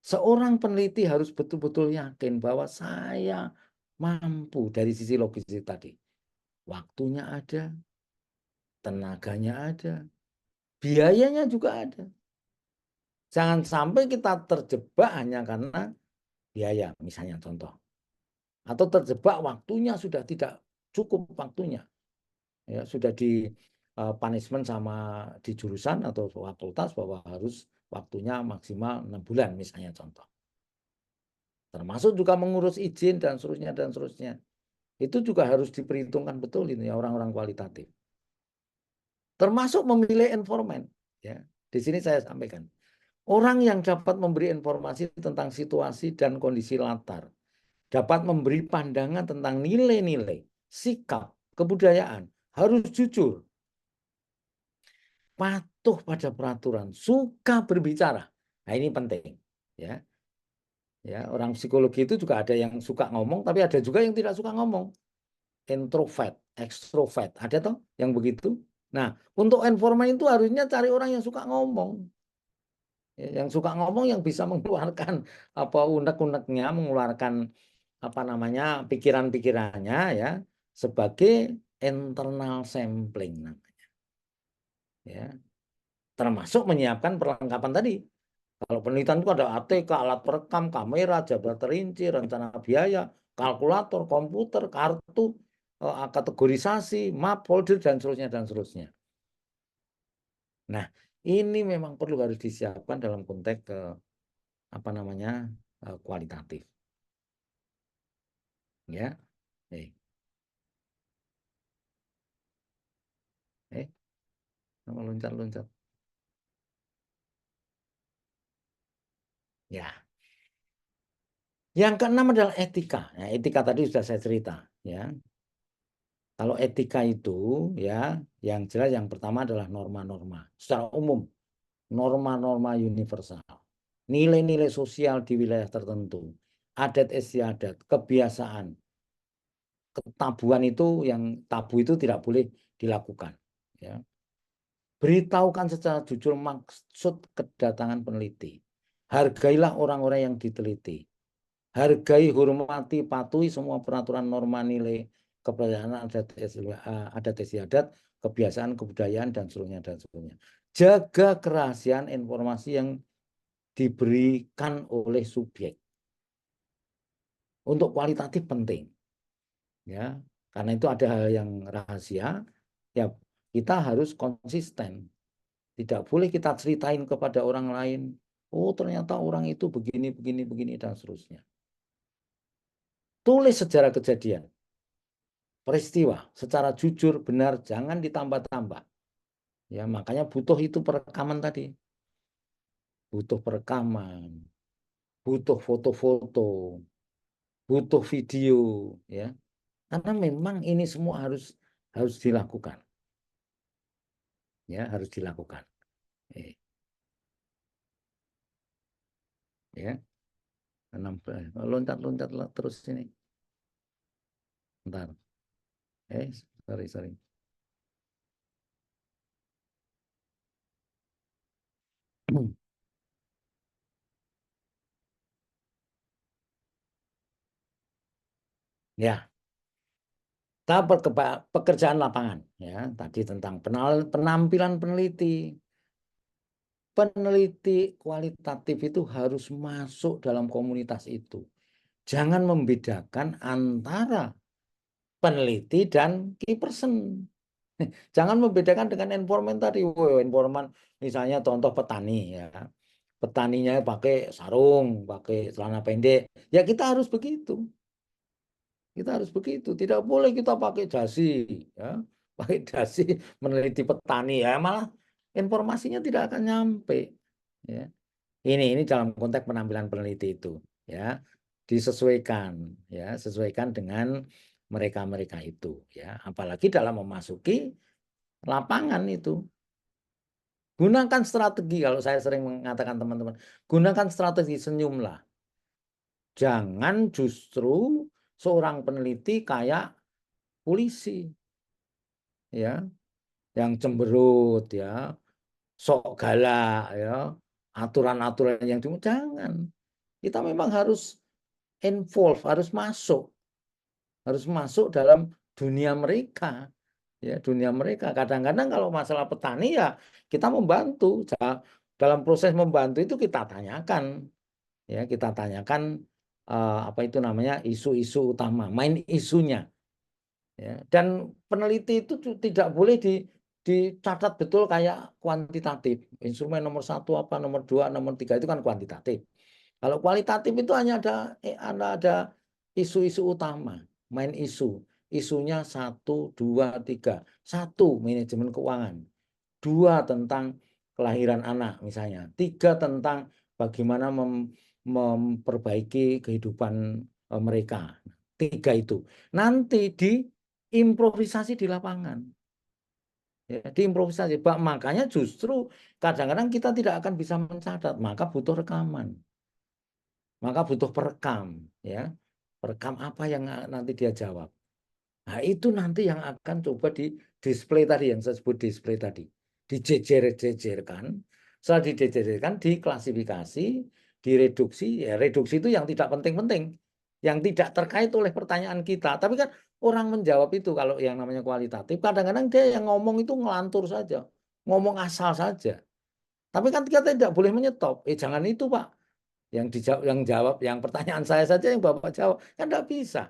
Seorang peneliti harus betul-betul yakin bahwa saya mampu dari sisi logistik tadi. Waktunya ada, tenaganya ada, biayanya juga ada. Jangan sampai kita terjebak hanya karena biaya, misalnya contoh. Atau terjebak waktunya sudah tidak cukup waktunya. Ya, sudah di punishment sama di jurusan atau fakultas bahwa harus waktunya maksimal 6 bulan misalnya contoh. Termasuk juga mengurus izin dan seterusnya dan seterusnya. Itu juga harus diperhitungkan betul ini ya orang-orang kualitatif. Termasuk memilih informan. Ya, di sini saya sampaikan. Orang yang dapat memberi informasi tentang situasi dan kondisi latar, dapat memberi pandangan tentang nilai-nilai, sikap, kebudayaan, harus jujur, patuh pada peraturan, suka berbicara. Nah, ini penting, ya. Ya, orang psikologi itu juga ada yang suka ngomong, tapi ada juga yang tidak suka ngomong. Introvert, ekstrovert, ada toh yang begitu. Nah, untuk informan itu harusnya cari orang yang suka ngomong. Ya, yang suka ngomong yang bisa mengeluarkan apa unek-uneknya, mengeluarkan apa namanya pikiran-pikirannya ya sebagai internal sampling namanya. Ya, termasuk menyiapkan perlengkapan tadi. Kalau penelitian itu ada ATK, alat perekam, kamera, jabar terinci, rencana biaya, kalkulator, komputer, kartu, kategorisasi, map, folder, dan seterusnya, dan seterusnya. Nah, ini memang perlu harus disiapkan dalam konteks apa namanya kualitatif. Ya, eh, sama loncat-loncat. Ya, yang keenam adalah etika. Nah, etika tadi sudah saya cerita. Ya, kalau etika itu ya, yang jelas yang pertama adalah norma-norma secara umum, norma-norma universal, nilai-nilai sosial di wilayah tertentu, adat istiadat, kebiasaan, ketabuan itu yang tabu itu tidak boleh dilakukan. Ya. Beritahukan secara jujur maksud kedatangan peneliti. Hargailah orang-orang yang diteliti. Hargai, hormati, patuhi semua peraturan norma nilai kepercayaan adat istiadat, kebiasaan, kebudayaan, dan seterusnya, dan seterusnya. Jaga kerahasiaan informasi yang diberikan oleh subjek. Untuk kualitatif penting. Ya, karena itu ada hal yang rahasia, ya kita harus konsisten. Tidak boleh kita ceritain kepada orang lain, oh ternyata orang itu begini, begini, begini, dan seterusnya. Tulis sejarah kejadian, peristiwa, secara jujur, benar, jangan ditambah-tambah. Ya, makanya butuh itu perekaman tadi. Butuh perekaman, butuh foto-foto, butuh video, ya. Karena memang ini semua harus dilakukan. Ya, harus dilakukan. Ya, 16. Loncat-loncat terus ini. Bentar. Sorry. Ya, tahap pekerjaan lapangan. Ya, tadi tentang penampilan peneliti. Peneliti kualitatif itu harus masuk dalam komunitas itu. Jangan membedakan antara peneliti dan key person. Jangan membedakan dengan informan tadi. Informan misalnya contoh petani ya. Petaninya pakai sarung, pakai celana pendek. Ya kita harus begitu. Kita harus begitu. Tidak boleh kita pakai dasi ya. Pakai dasi meneliti petani ya, malah informasinya tidak akan nyampe. Ya. Ini dalam konteks penampilan peneliti itu ya. Disesuaikan ya, sesuaikan dengan mereka-mereka itu ya. Apalagi dalam memasuki lapangan itu. Gunakan strategi, kalau saya sering mengatakan teman-teman, gunakan strategi senyumlah. Jangan justru seorang peneliti kayak polisi ya, yang cemberut ya, sok galak ya, aturan-aturan yang jangan. Kita memang harus involve, harus masuk dalam dunia mereka. Ya, dunia mereka. Kadang-kadang kalau masalah petani ya kita membantu. Dalam proses membantu itu kita tanyakan, ya kita tanyakan apa itu namanya isu-isu utama, main isunya. Ya. Dan peneliti itu tidak boleh dicatat betul kayak kuantitatif. Instrumen nomor 1 apa, nomor 2, nomor 3 itu kan kuantitatif. Kalau kualitatif itu hanya ada isu-isu utama, main isu. Isunya 1, 2, 3. 1, manajemen keuangan. 2, tentang kelahiran anak misalnya. 3, tentang bagaimana memperbaiki kehidupan mereka. 3 itu. Nanti diimprovisasi di lapangan. Ya, diimprovisasi. Makanya justru kadang-kadang kita tidak akan bisa mencatat. Maka butuh rekaman. Maka butuh perekam, ya. Perekam apa yang nanti dia jawab. Nah, itu nanti yang akan coba di display tadi, yang saya sebut display tadi. Dijejer-jejerkan, setelah dijejerkan, diklasifikasi, direduksi. Ya, reduksi itu yang tidak penting-penting, yang tidak terkait oleh pertanyaan kita. Tapi kan orang menjawab itu kalau yang namanya kualitatif, kadang-kadang dia yang ngomong itu ngelantur saja, ngomong asal saja. Tapi kan kita tidak boleh menyetop. Jangan itu, Pak. Yang jawab, yang pertanyaan saya saja yang Bapak jawab, kan tidak bisa.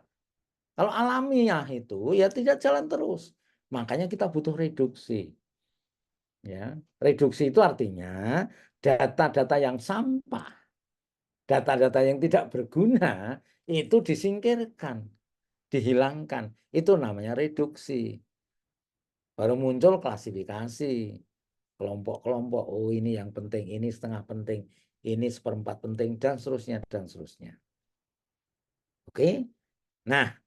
Kalau alamiah itu ya tidak jalan terus. Makanya kita butuh reduksi. Ya, reduksi itu artinya data-data yang sampah, data-data yang tidak berguna itu disingkirkan, dihilangkan. Itu namanya reduksi. Baru muncul klasifikasi, kelompok-kelompok. Oh, ini yang penting, ini setengah penting, ini seperempat penting, dan seterusnya, dan seterusnya. Oke? Nah,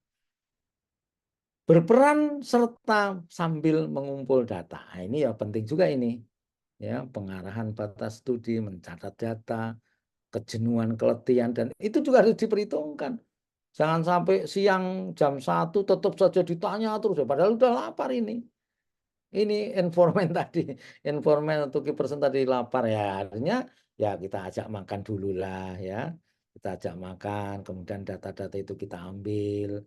berperan serta sambil mengumpul data. Nah, ini ya penting juga ini. Ya, pengarahan batas studi, mencatat data, kejenuhan, keletihan, dan itu juga harus diperhitungkan. Jangan sampai siang jam 1 tetap saja ditanya terus, padahal udah lapar ini. Ini informan tadi, informan atau key person tadi lapar ya, artinya ya kita ajak makan dulu lah ya. Kita ajak makan, kemudian data-data itu kita ambil.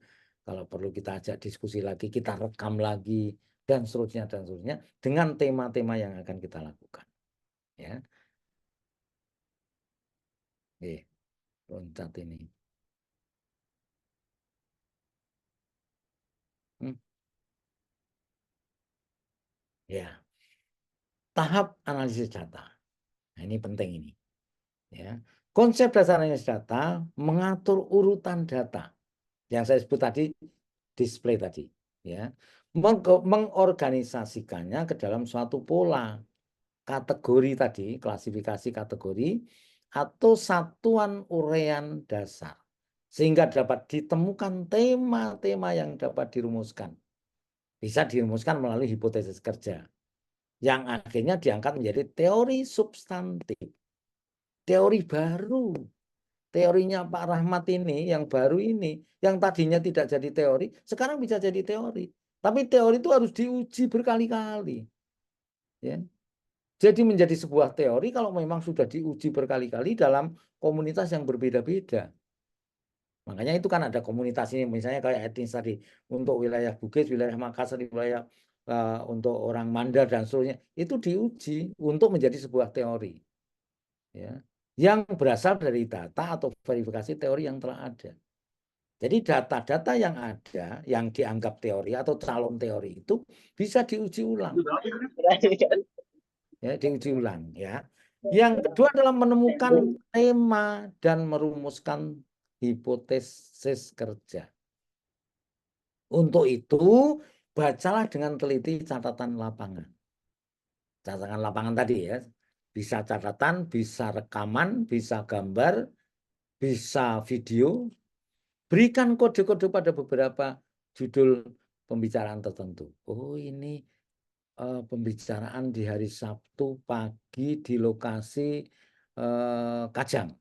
Kalau perlu kita ajak diskusi lagi, kita rekam lagi, dan seterusnya dengan tema-tema yang akan kita lakukan. Ya, loncat ini. Hmm. Ya, tahap analisis data. Nah, ini penting ini. Ya, konsep dasar analisis data mengatur urutan data yang saya sebut tadi, display tadi. Ya, mengorganisasikannya ke dalam suatu pola, kategori tadi, klasifikasi kategori atau satuan uraian dasar. sehingga dapat ditemukan tema-tema yang dapat dirumuskan. Bisa dirumuskan melalui hipotesis kerja, yang akhirnya diangkat menjadi teori substantif. Teori baru. Teorinya Pak Rahmat ini, yang baru ini, yang tadinya tidak jadi teori, sekarang bisa jadi teori. Tapi teori itu harus diuji berkali-kali. Ya. Jadi menjadi sebuah teori kalau memang sudah diuji berkali-kali dalam komunitas yang berbeda-beda. Makanya itu kan ada komunitas ini, misalnya kayak etnis tadi, untuk wilayah Bugis, wilayah Makassar, wilayah untuk orang Mandar dan seterusnya, itu diuji untuk menjadi sebuah teori. Ya. Yang berasal dari data atau verifikasi teori yang telah ada. Jadi data-data yang ada, yang dianggap teori atau calon teori itu bisa diuji ulang. Ya, diuji ulang. Ya. Yang kedua adalah menemukan tema dan merumuskan hipotesis kerja. Untuk itu, bacalah dengan teliti catatan lapangan. Catatan lapangan tadi ya. Bisa catatan, bisa rekaman, bisa gambar, bisa video. Berikan kode-kode pada beberapa judul pembicaraan tertentu. Oh, ini pembicaraan di hari Sabtu pagi di lokasi Kajang.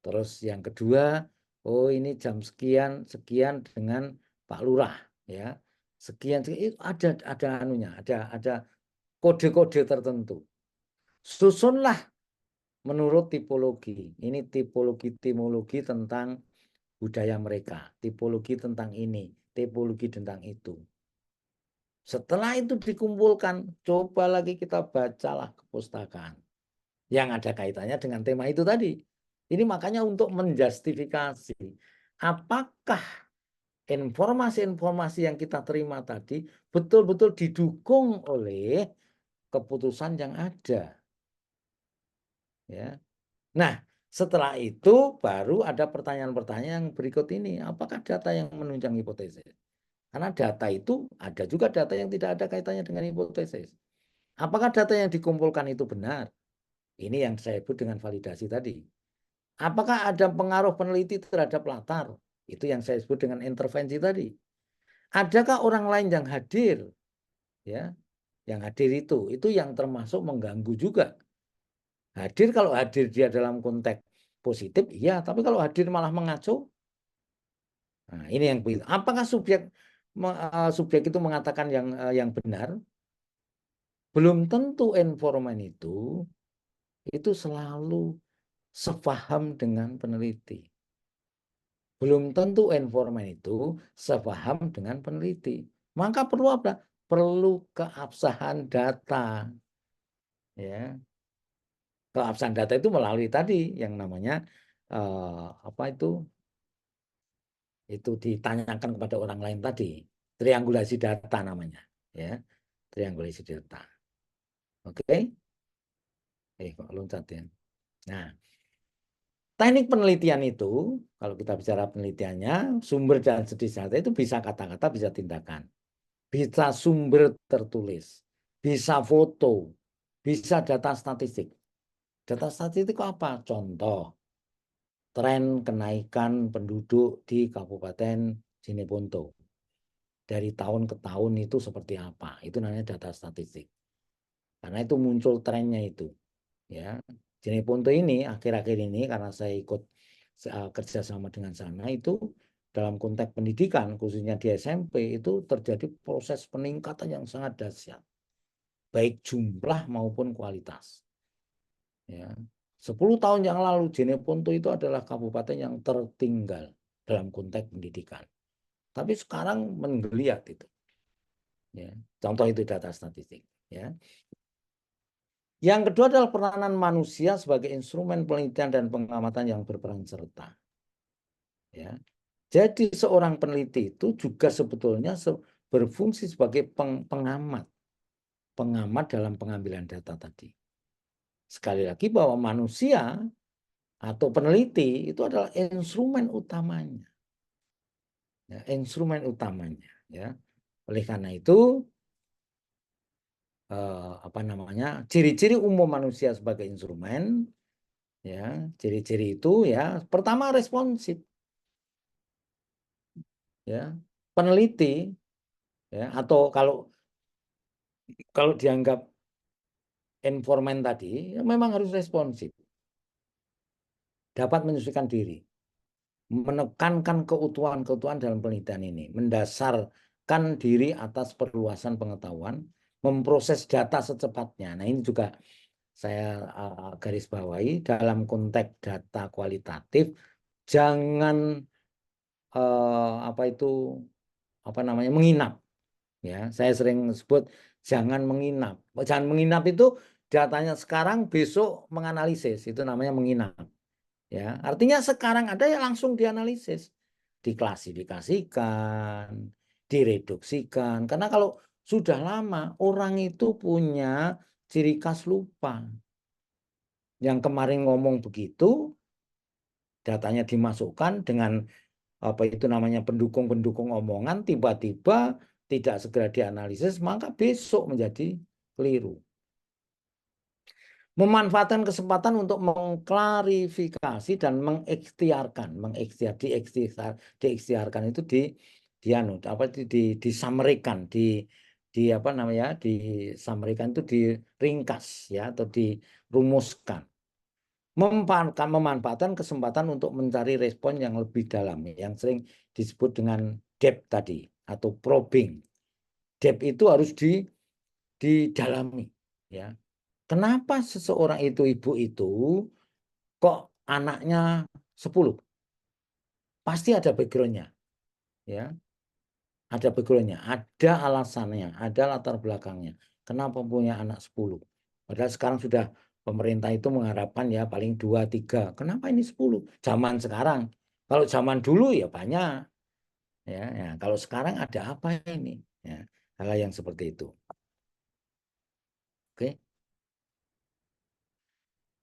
Terus yang kedua, oh ini jam sekian sekian dengan Pak Lurah, ya. Sekian itu ada anunya, ada kode-kode tertentu. Susunlah menurut tipologi. Ini tipologi tentang budaya mereka, tipologi tentang ini, tipologi tentang itu. Setelah itu dikumpulkan, coba lagi kita bacalah kepustakaan yang ada kaitannya dengan tema itu tadi. Ini makanya untuk menjustifikasi apakah informasi-informasi yang kita terima tadi betul-betul didukung oleh keputusan yang ada. Ya. Nah, setelah itu baru ada pertanyaan-pertanyaan yang berikut ini. Apakah data yang menunjang hipotesis? Karena data itu ada juga data yang tidak ada kaitannya dengan hipotesis. Apakah data yang dikumpulkan itu benar? Ini yang saya sebut dengan validasi tadi. Apakah ada pengaruh peneliti terhadap latar? Itu yang saya sebut dengan intervensi tadi. Adakah orang lain yang hadir? Ya, yang hadir itu yang termasuk mengganggu juga. Hadir kalau hadir dia dalam konteks positif, iya. Tapi kalau hadir malah mengacu, nah ini yang begitu. Apakah subjek itu mengatakan yang benar? Belum tentu informan itu selalu sepaham dengan peneliti. Belum tentu informan itu sepaham dengan peneliti. Maka perlu apa? Perlu keabsahan data. Ya. Keabsahan data itu melalui tadi yang namanya apa itu ditanyakan kepada orang lain tadi. Triangulasi data namanya. Ya. Triangulasi data. Oke? Kok loncat ya. Nah, teknik penelitian itu, kalau kita bicara penelitiannya, sumber dan jenis data itu bisa kata-kata, bisa tindakan. Bisa sumber tertulis, bisa foto, bisa data statistik. Data statistik apa? Contoh, tren kenaikan penduduk di Kabupaten Jeneponto. Dari tahun ke tahun itu seperti apa? Itu namanya data statistik. Karena itu muncul trennya itu. Ya, Jeneponto ini akhir-akhir ini karena saya ikut kerjasama dengan sana itu dalam konteks pendidikan khususnya di SMP itu terjadi proses peningkatan yang sangat dahsyat baik jumlah maupun kualitas. Ya, 10 tahun yang lalu Jeneponto itu adalah kabupaten yang tertinggal dalam konteks pendidikan. Tapi sekarang menggeliat itu. Ya, contoh itu data statistik. Ya. Yang kedua adalah peranan manusia sebagai instrumen penelitian dan pengamatan yang berperan serta. Ya. Jadi seorang peneliti itu juga sebetulnya berfungsi sebagai pengamat dalam pengambilan data tadi. Sekali lagi bahwa manusia atau peneliti itu adalah instrumen utamanya. Ya, instrumen utamanya. Ya. Oleh karena itu, ciri-ciri umum manusia sebagai instrumen, ya, ciri-ciri itu ya, pertama responsif. ya, peneliti, ya, atau kalau dianggap informan tadi, ya memang harus responsif, dapat menyesuaikan diri, menekankan keutuhan-keutuhan dalam penelitian ini, mendasarkan diri atas perluasan pengetahuan, memproses data secepatnya. Nah, ini juga saya garis bawahi dalam konteks data kualitatif, jangan menginap. Ya, saya sering sebut jangan menginap. Jangan menginap itu datanya sekarang, besok menganalisis, itu namanya menginap. Ya, artinya sekarang ada yang langsung dianalisis, diklasifikasikan, direduksikan. Karena kalau sudah lama orang itu punya ciri khas lupa. Yang kemarin ngomong begitu, datanya dimasukkan dengan pendukung-pendukung omongan, tiba-tiba tidak segera dianalisis, maka besok menjadi keliru. Memanfaatkan kesempatan untuk mengklarifikasi dan diikhtiarkan itu disamerikan itu diringkas ya, atau dirumuskan. Memanfaatkan kesempatan untuk mencari respon yang lebih dalam, yang sering disebut dengan depth tadi atau probing. Depth itu harus didalami, ya. Kenapa seseorang itu, ibu itu kok anaknya 10? Pasti ada backgroundnya, ya. Ada backgroundnya, ada alasannya, ada latar belakangnya. Kenapa punya anak 10? Padahal sekarang sudah pemerintah itu mengharapkan ya paling 2, 3. Kenapa ini 10? Zaman sekarang. Kalau zaman dulu ya banyak. Ya, kalau sekarang ada apa ini? Ya, hal yang seperti itu. Oke.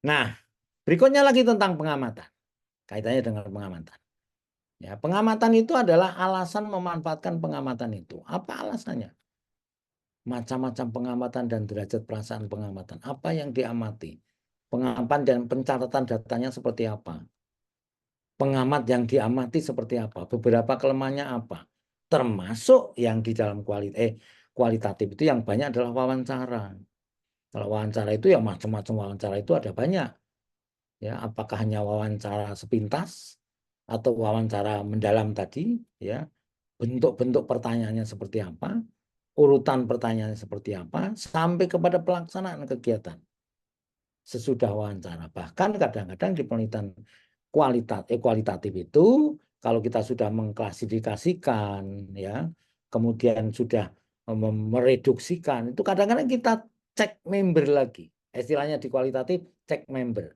Nah, berikutnya lagi tentang pengamatan. Kaitannya dengan pengamatan. Ya, pengamatan itu adalah alasan memanfaatkan pengamatan itu. Apa alasannya? Macam-macam pengamatan dan derajat perasaan pengamatan. Apa yang diamati? Pengamatan dan pencatatan datanya seperti apa? Pengamat yang diamati seperti apa? Beberapa kelemahannya apa? Termasuk yang di dalam kualitatif itu yang banyak adalah wawancara. Kalau wawancara itu ya macam-macam wawancara itu ada banyak. Ya, apakah hanya wawancara sepintas atau wawancara mendalam tadi? Ya, bentuk-bentuk pertanyaannya seperti apa? Urutan pertanyaannya seperti apa? Sampai kepada pelaksanaan kegiatan sesudah wawancara. Bahkan kadang-kadang di penelitian kualitatif itu, kalau kita sudah mengklasifikasikan, ya, kemudian sudah mereduksikan, itu kadang-kadang kita cek member lagi. Istilahnya di kualitatif cek member.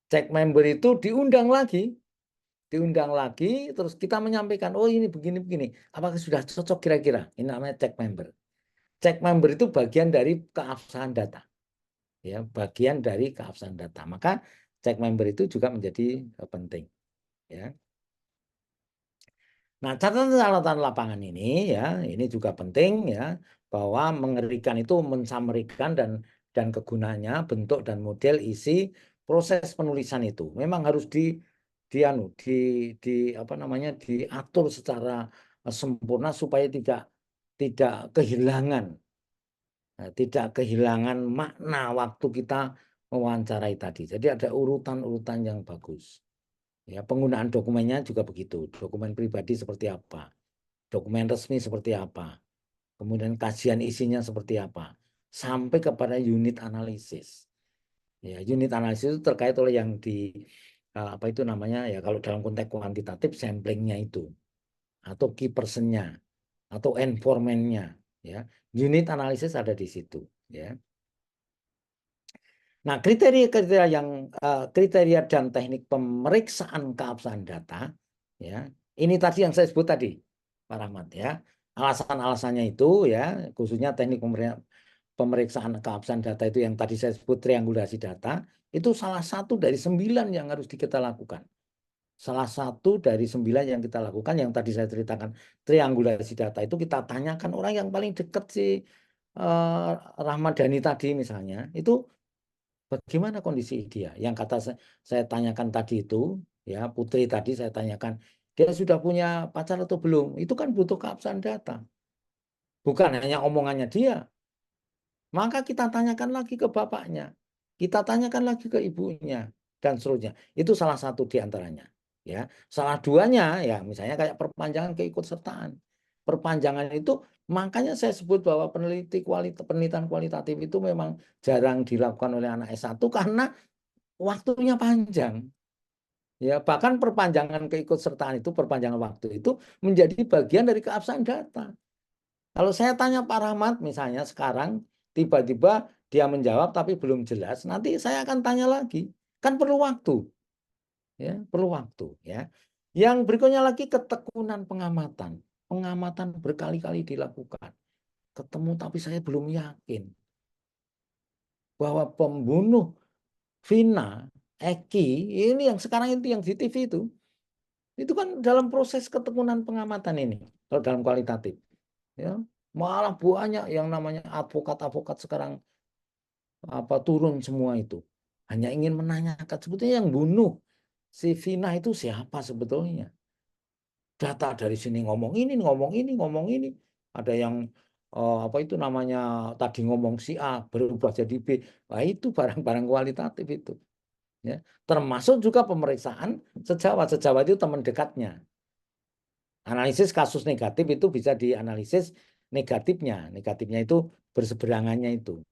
Cek member itu diundang lagi, terus kita menyampaikan, oh ini begini-begini, apakah sudah cocok kira-kira? Ini namanya cek member. Cek member itu bagian dari keabsahan data. Ya, bagian dari keabsahan data. Maka cek member itu juga menjadi penting, ya. Nah, catatan lapangan ini ya, ini juga penting ya, bahwa mengerikan itu mensamerikan dan kegunaannya, bentuk dan model isi proses penulisan itu memang harus diatur secara sempurna supaya tidak kehilangan makna waktu kita mewawancarai tadi. Jadi ada urutan-urutan yang bagus. Ya, penggunaan dokumennya juga begitu. Dokumen pribadi seperti apa? Dokumen resmi seperti apa? Kemudian kajian isinya seperti apa? Sampai kepada unit analisis. Ya, unit analisis itu terkait oleh yang ya, kalau dalam konteks kuantitatif samplingnya itu, atau key personnya, atau informannya, ya. Unit analisis ada di situ, ya. Nah, kriteria dan teknik pemeriksaan keabsahan data, ya, ini tadi yang saya sebut tadi, Pak Rahmat, ya. Alasan-alasannya itu, ya, khususnya teknik pemeriksaan keabsahan data itu yang tadi saya sebut triangulasi data, itu salah satu dari 9 yang harus kita lakukan. Salah satu dari 9 yang kita lakukan, yang tadi saya ceritakan triangulasi data itu kita tanyakan orang yang paling dekat si Rahmat Dhani tadi misalnya, itu bagaimana kondisi dia? Yang kata saya tanyakan tadi itu, ya, Putri tadi saya tanyakan, dia sudah punya pacar atau belum. Itu kan butuh keabsahan data. Bukan hanya omongannya dia. Maka kita tanyakan lagi ke bapaknya. Kita tanyakan lagi ke ibunya. Dan seterusnya. Itu salah satu di antaranya. Ya, salah duanya ya misalnya kayak perpanjangan keikutsertaan. Perpanjangan itu makanya saya sebut bahwa penelitian kualitatif itu memang jarang dilakukan oleh anak S1 karena waktunya panjang. Ya, bahkan perpanjangan keikutsertaan itu, perpanjangan waktu itu menjadi bagian dari keabsahan data. Kalau saya tanya Pak Rahmat misalnya sekarang, tiba-tiba dia menjawab tapi belum jelas, nanti saya akan tanya lagi. Kan perlu waktu, ya, perlu waktu, ya. Yang berikutnya lagi ketekunan pengamatan. Pengamatan berkali-kali dilakukan. Ketemu tapi saya belum yakin bahwa pembunuh Vina, Eki, ini yang sekarang itu yang di TV itu kan dalam proses ketekunan pengamatan ini, kalau dalam kualitatif. Ya, malah banyak yang namanya advokat-advokat sekarang turun semua itu. Hanya ingin menanyakan sebetulnya yang bunuh si Vina itu siapa sebetulnya. Data dari sini ngomong ini, ngomong ini, ngomong ini. Ada yang itu namanya tadi ngomong si A berubah jadi B. Nah, itu barang-barang kualitatif itu. Ya. Termasuk juga pemeriksaan sejawat. Sejawat itu teman dekatnya. Analisis kasus negatif itu bisa dianalisis negatifnya. Negatifnya itu berseberangannya itu.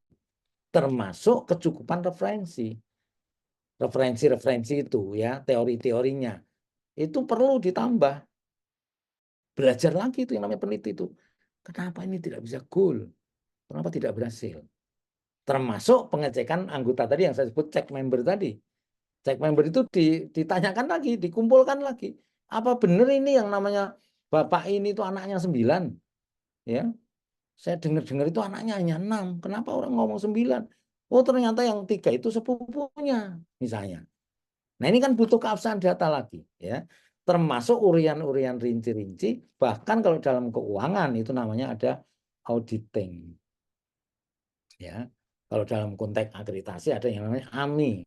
Termasuk kecukupan referensi. Referensi-referensi itu ya, teori-teorinya. Itu perlu ditambah. Belajar lagi itu yang namanya peneliti itu. Kenapa ini tidak bisa goal? Kenapa tidak berhasil? Termasuk pengecekan anggota tadi yang saya sebut cek member tadi. Cek member itu ditanyakan lagi, dikumpulkan lagi. Apa benar ini yang namanya bapak ini itu anaknya 9? Ya, saya dengar-dengar itu anaknya hanya 6. Kenapa orang ngomong 9? Oh, ternyata yang 3 itu sepupunya, misalnya. Nah, ini kan butuh keabsahan data lagi, ya. Termasuk urian-urian rinci-rinci, bahkan kalau dalam keuangan itu namanya ada auditing. Ya. Kalau dalam konteks akreditasi ada yang namanya AMI,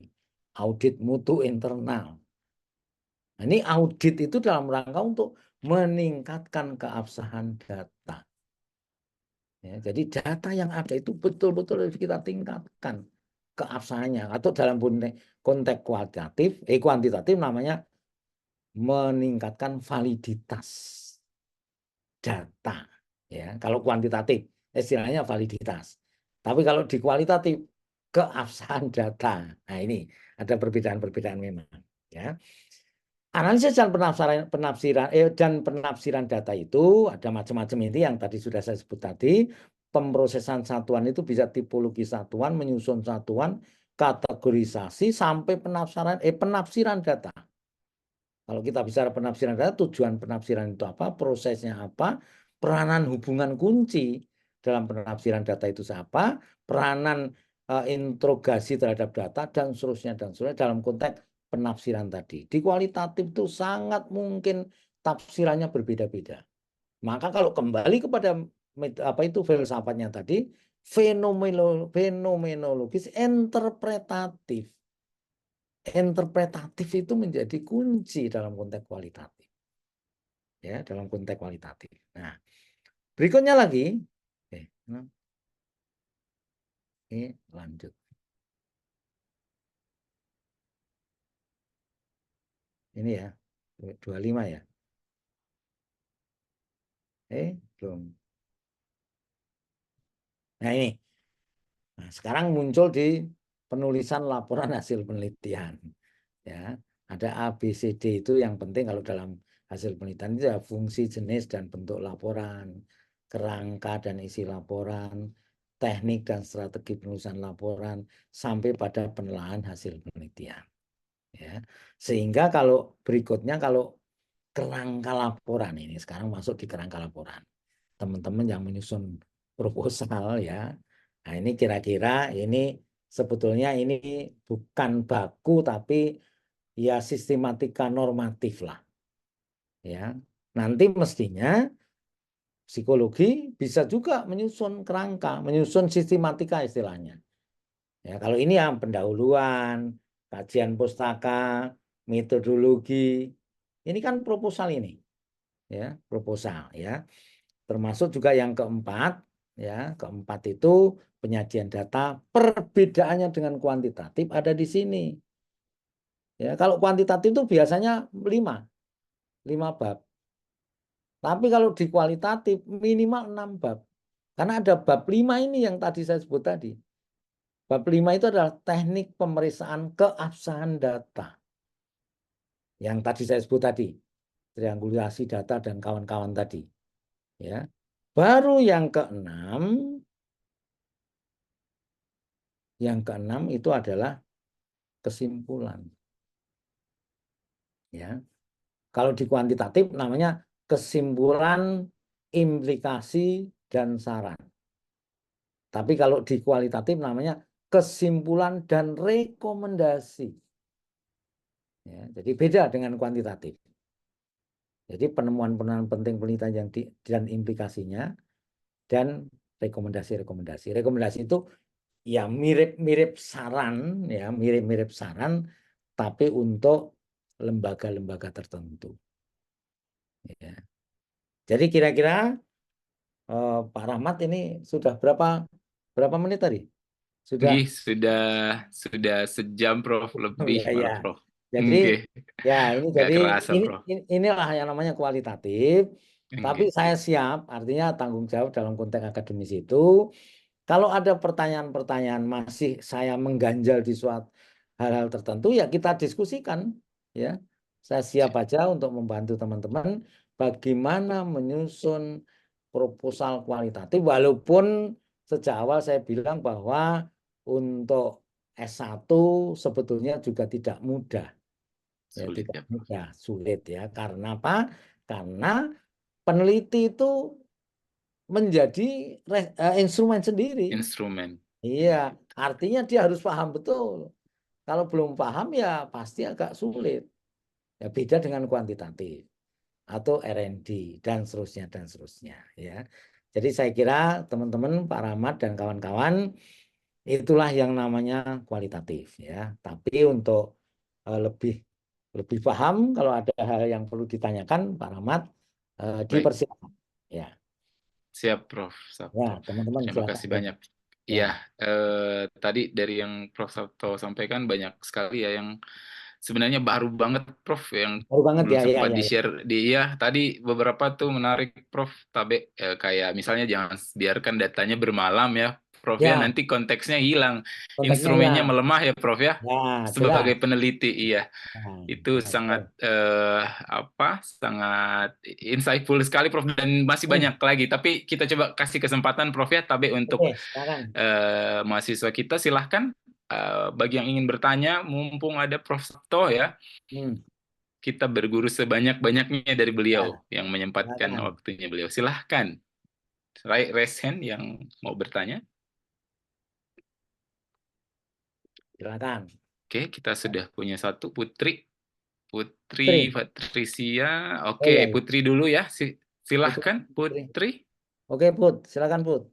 audit mutu internal. Nah, ini audit itu dalam rangka untuk meningkatkan keabsahan data. Ya, jadi data yang ada itu betul-betul harus kita tingkatkan keabsahannya. Atau dalam konteks kuantitatif namanya meningkatkan validitas data. Ya, kalau kuantitatif istilahnya validitas. Tapi kalau di kualitatif keabsahan data. Nah, ini ada perbedaan-perbedaan memang. Ya. Analisis dan penafsiran data itu ada macam-macam ini yang tadi sudah saya sebut tadi. Pemrosesan satuan itu bisa tipologi satuan, menyusun satuan, kategorisasi sampai penafsiran data. Kalau kita bicara penafsiran data, tujuan penafsiran itu apa, prosesnya apa, peranan hubungan kunci dalam penafsiran data itu apa, peranan interogasi terhadap data dan seterusnya dalam konteks penafsiran tadi. Di kualitatif itu sangat mungkin tafsirannya berbeda-beda. Maka kalau kembali kepada filsafatnya tadi, fenomenologis interpretatif. Interpretatif itu menjadi kunci dalam konteks kualitatif. Ya, dalam konteks kualitatif. Nah, berikutnya lagi, lanjut. Ini ya, 25 ya. Belum. Nah, ini. Nah, sekarang muncul di penulisan laporan hasil penelitian. Ya, ada A, B, C, D itu yang penting kalau dalam hasil penelitian itu ada fungsi, jenis, dan bentuk laporan, kerangka dan isi laporan, teknik dan strategi penulisan laporan, sampai pada penelaahan hasil penelitian. Ya, sehingga kalau berikutnya kalau kerangka laporan ini sekarang masuk di kerangka laporan. Teman-teman yang menyusun proposal ya. Nah, ini kira-kira ini sebetulnya ini bukan baku tapi ya sistematika normatif lah. Ya. Nanti mestinya psikologi bisa juga menyusun kerangka, menyusun sistematika istilahnya. Ya, kalau ini yang pendahuluan, kajian pustaka, metodologi, Ini kan proposal ini, ya, proposal, ya. Termasuk juga yang keempat, ya, keempat itu penyajian data, perbedaannya dengan kuantitatif ada di sini. Ya, kalau kuantitatif itu biasanya 5 bab. Tapi kalau di kualitatif minimal 6 bab. Karena ada bab 5 ini yang tadi saya sebut tadi. Bab 5 itu adalah teknik pemeriksaan keabsahan data. Yang tadi saya sebut tadi, triangulasi data dan kawan-kawan tadi. Ya. Baru yang keenam itu adalah kesimpulan. Ya. Kalau di kuantitatif namanya kesimpulan, implikasi, dan saran. Tapi kalau di kualitatif namanya kesimpulan dan rekomendasi. Ya, jadi beda dengan kuantitatif. Jadi penemuan-penemuan penting penelitian dan implikasinya dan rekomendasi-rekomendasi. Rekomendasi itu ya mirip-mirip saran, ya mirip-mirip saran, tapi untuk lembaga-lembaga tertentu. Ya. Jadi kira-kira Pak Rahmat ini sudah berapa menit tadi? Sudah. Nggih, sudah sejam, Prof, Oh, lebih ya, ya. malah, Prof. Jadi Nggih, ya ini nggak jadi kerasa, Prof. inilah yang namanya kualitatif. Tapi Nggih, saya siap, artinya tanggung jawab dalam konteks akademis itu. Kalau ada pertanyaan-pertanyaan masih saya mengganjal di suatu hal-hal tertentu, ya kita diskusikan. Ya, saya siap aja untuk membantu teman-teman bagaimana menyusun proposal kualitatif. Walaupun sejak awal saya bilang bahwa untuk S1 sebetulnya juga tidak mudah. Ya, sulit tidak ya, Prof. mudah, sulit ya. Karena apa? Karena peneliti itu menjadi instrumen sendiri. Instrumen. Iya, artinya dia harus paham betul. Kalau belum paham ya pasti agak sulit. Ya beda dengan kuantitatif atau R&D dan seterusnya ya. Jadi saya kira teman-teman Pak Rahmat dan kawan-kawan itulah yang namanya kualitatif ya. Tapi untuk lebih lebih paham kalau ada hal yang perlu ditanyakan Pak Rahmat Baik, dipersilakan ya. siap, Prof. Ya, Sabto. teman-teman Terima silakan kasih ya. banyak. Ya, Iya, tadi dari yang Prof. Sabto sampaikan banyak sekali ya yang sebenarnya baru banget, Prof, yang baru banget belum ya, ya, sempat ya, ya. di-share di ya tadi beberapa tuh menarik, Prof. Tabe, kayak misalnya jangan biarkan datanya bermalam ya, Prof, ya, Ya, nanti konteksnya hilang, konteksnya instrumennya hilang. melemah ya, Prof, ya, Ya, sebagai jelas. peneliti. Iya, Nah, itu ya, sangat betul. sangat insightful sekali, Prof, dan masih Hmm, banyak lagi, tapi kita coba kasih kesempatan, Prof, ya, Tabe, untuk oke, silakan. mahasiswa kita. Silahkan, bagi yang ingin bertanya, mumpung ada Prof. Sabto ya, Hmm, kita berguru sebanyak-banyaknya dari beliau ya, yang menyempatkan silakan. waktunya beliau. Silahkan, raise hand yang mau bertanya. Silakan. Oke, kita sudah punya satu, Putri. Putri Putri. Patricia. Oh Oke, ya, ya. Putri dulu ya. Putri. Silahkan, Putri. Putri. Oke, Put. Silakan, Put.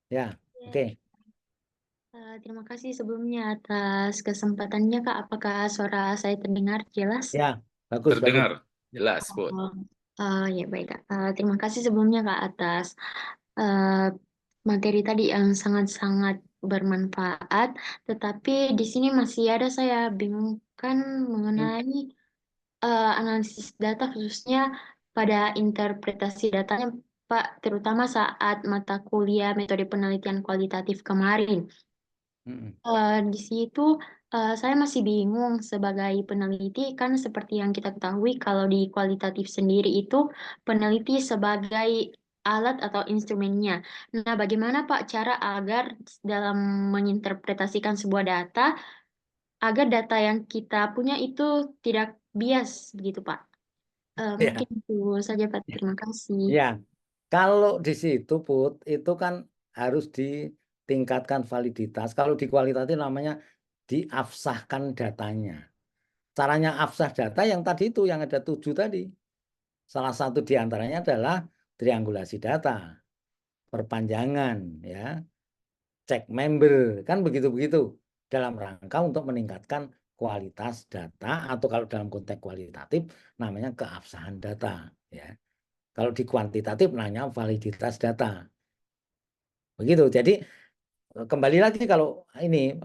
Ya, oke. Terima kasih sebelumnya atas kesempatannya, Kak. Apakah suara saya terdengar jelas? Ya, bagus, bagus. Terdengar. Jelas, Put. Oh, ya baik, Kak. Terima kasih sebelumnya, Kak, atas eh, materi tadi yang sangat-sangat bermanfaat. Tetapi di sini masih ada saya bingungkan Hmm, mengenai analisis data, khususnya pada interpretasi datanya, Pak, terutama saat mata kuliah metode penelitian kualitatif kemarin. hmm, Di situ saya masih bingung sebagai peneliti, kan seperti yang kita ketahui kalau di kualitatif sendiri itu peneliti sebagai alat atau instrumennya. Nah, bagaimana Pak cara agar dalam menginterpretasikan sebuah data agar data yang kita punya itu tidak bias begitu Pak? ya, Mungkin itu saja Pak. Terima kasih. ya. Kalau di situ, Put, itu kan harus ditingkatkan validitas. Kalau di kualitatif namanya diafsahkan datanya. Caranya afsah data yang tadi itu, yang ada 7 tadi. Salah satu di antaranya adalah triangulasi data, perpanjangan, ya, cek member, kan begitu-begitu. dalam rangka untuk meningkatkan kualitas data, atau kalau dalam konteks kualitatif namanya keabsahan data, ya. Kalau di kuantitatif namanya validitas data. Begitu. Jadi kembali lagi, kalau ini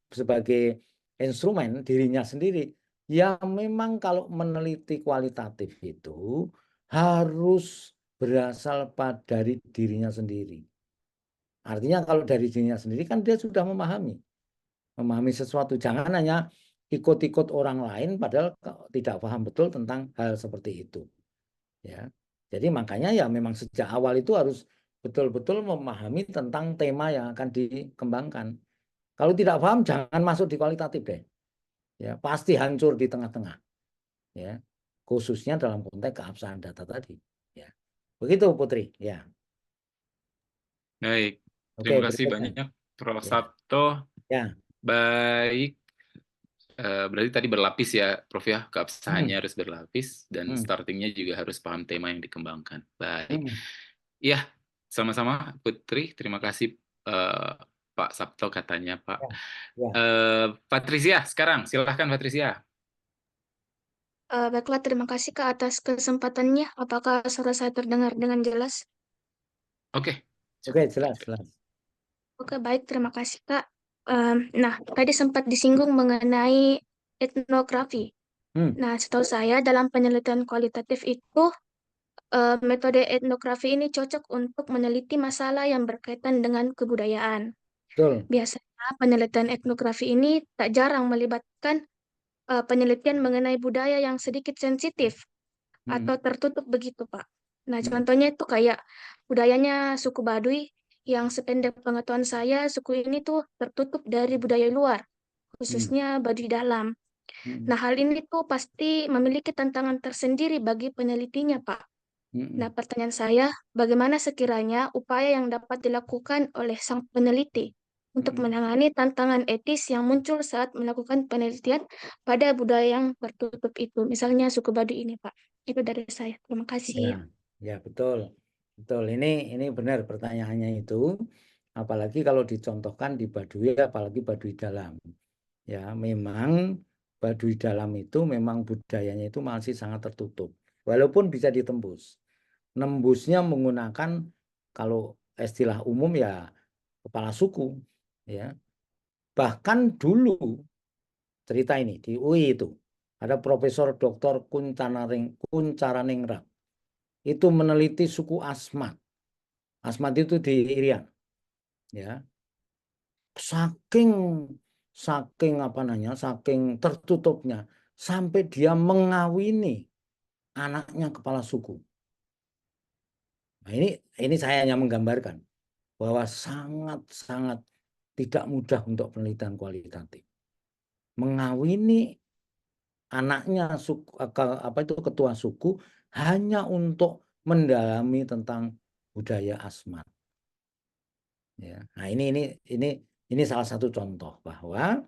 sebagai instrumen dirinya sendiri, ya memang kalau meneliti kualitatif itu harus berasal dari dirinya sendiri. Artinya kalau dari dirinya sendiri kan dia sudah memahami sesuatu. Jangan hanya ikut-ikut orang lain padahal tidak paham betul tentang hal seperti itu. Ya. Jadi makanya ya memang sejak awal itu harus betul-betul memahami tentang tema yang akan dikembangkan. Kalau tidak paham jangan masuk di kualitatif deh. Ya, pasti hancur di tengah-tengah. Ya. Khususnya dalam konteks keabsahan data tadi. Ya. Begitu Putri, ya. Baik, Oke, terima kasih berikutnya. banyak Prof. Ya. Sabto. Ya. Baik, berarti tadi berlapis ya Prof ya, keabsahannya Hmm. harus berlapis dan Hmm. startingnya juga harus paham tema yang dikembangkan. Baik, Hmm. ya sama-sama Putri, terima kasih Pak Sabto katanya Pak. Ya. Ya. Patricia, sekarang silahkan Patricia. Baiklah, terima kasih Kak atas kesempatannya. Apakah suara saya terdengar dengan jelas? Oke, Oke, cukup jelas. jelas. Oke, baik, terima kasih Kak. Nah, tadi sempat disinggung mengenai etnografi. Hmm. Nah, setahu saya dalam penelitian kualitatif itu, metode etnografi ini cocok untuk meneliti masalah yang berkaitan dengan kebudayaan. Betul. Biasanya penelitian etnografi ini tak jarang melibatkan penelitian mengenai budaya yang sedikit sensitif Hmm. atau tertutup begitu, Pak. Nah, Hmm. contohnya itu kayak budayanya suku Baduy, yang sependek pengetahuan saya, suku ini tuh tertutup dari budaya luar, khususnya Baduy dalam. Hmm. Nah, hal ini tuh pasti memiliki tantangan tersendiri bagi penelitinya, Pak. Hmm. Nah, pertanyaan saya, bagaimana sekiranya upaya yang dapat dilakukan oleh sang peneliti untuk menangani tantangan etis yang muncul saat melakukan penelitian pada budaya yang tertutup itu, misalnya suku Baduy ini, Pak. Itu dari saya. Terima kasih. Ya, ya betul, betul. Ini benar pertanyaannya itu. Apalagi kalau dicontohkan di Baduy, apalagi Baduy dalam. Ya, memang Baduy dalam itu memang budayanya itu masih sangat tertutup. Walaupun bisa ditembus. Nembusnya menggunakan, kalau istilah umum ya kepala suku. Ya, bahkan dulu cerita ini di UI itu ada Profesor Dr. Kuncaraningrat. Itu meneliti suku Asmat. Asmat itu di Irian, ya. Saking tertutupnya sampai dia mengawini anaknya kepala suku. Nah, ini saya hanya menggambarkan bahwa sangat-sangat tidak mudah untuk penelitian kualitatif. Mengawini anaknya ketua suku hanya untuk mendalami tentang budaya Asmat. Ya. Nah, ini salah satu contoh bahwa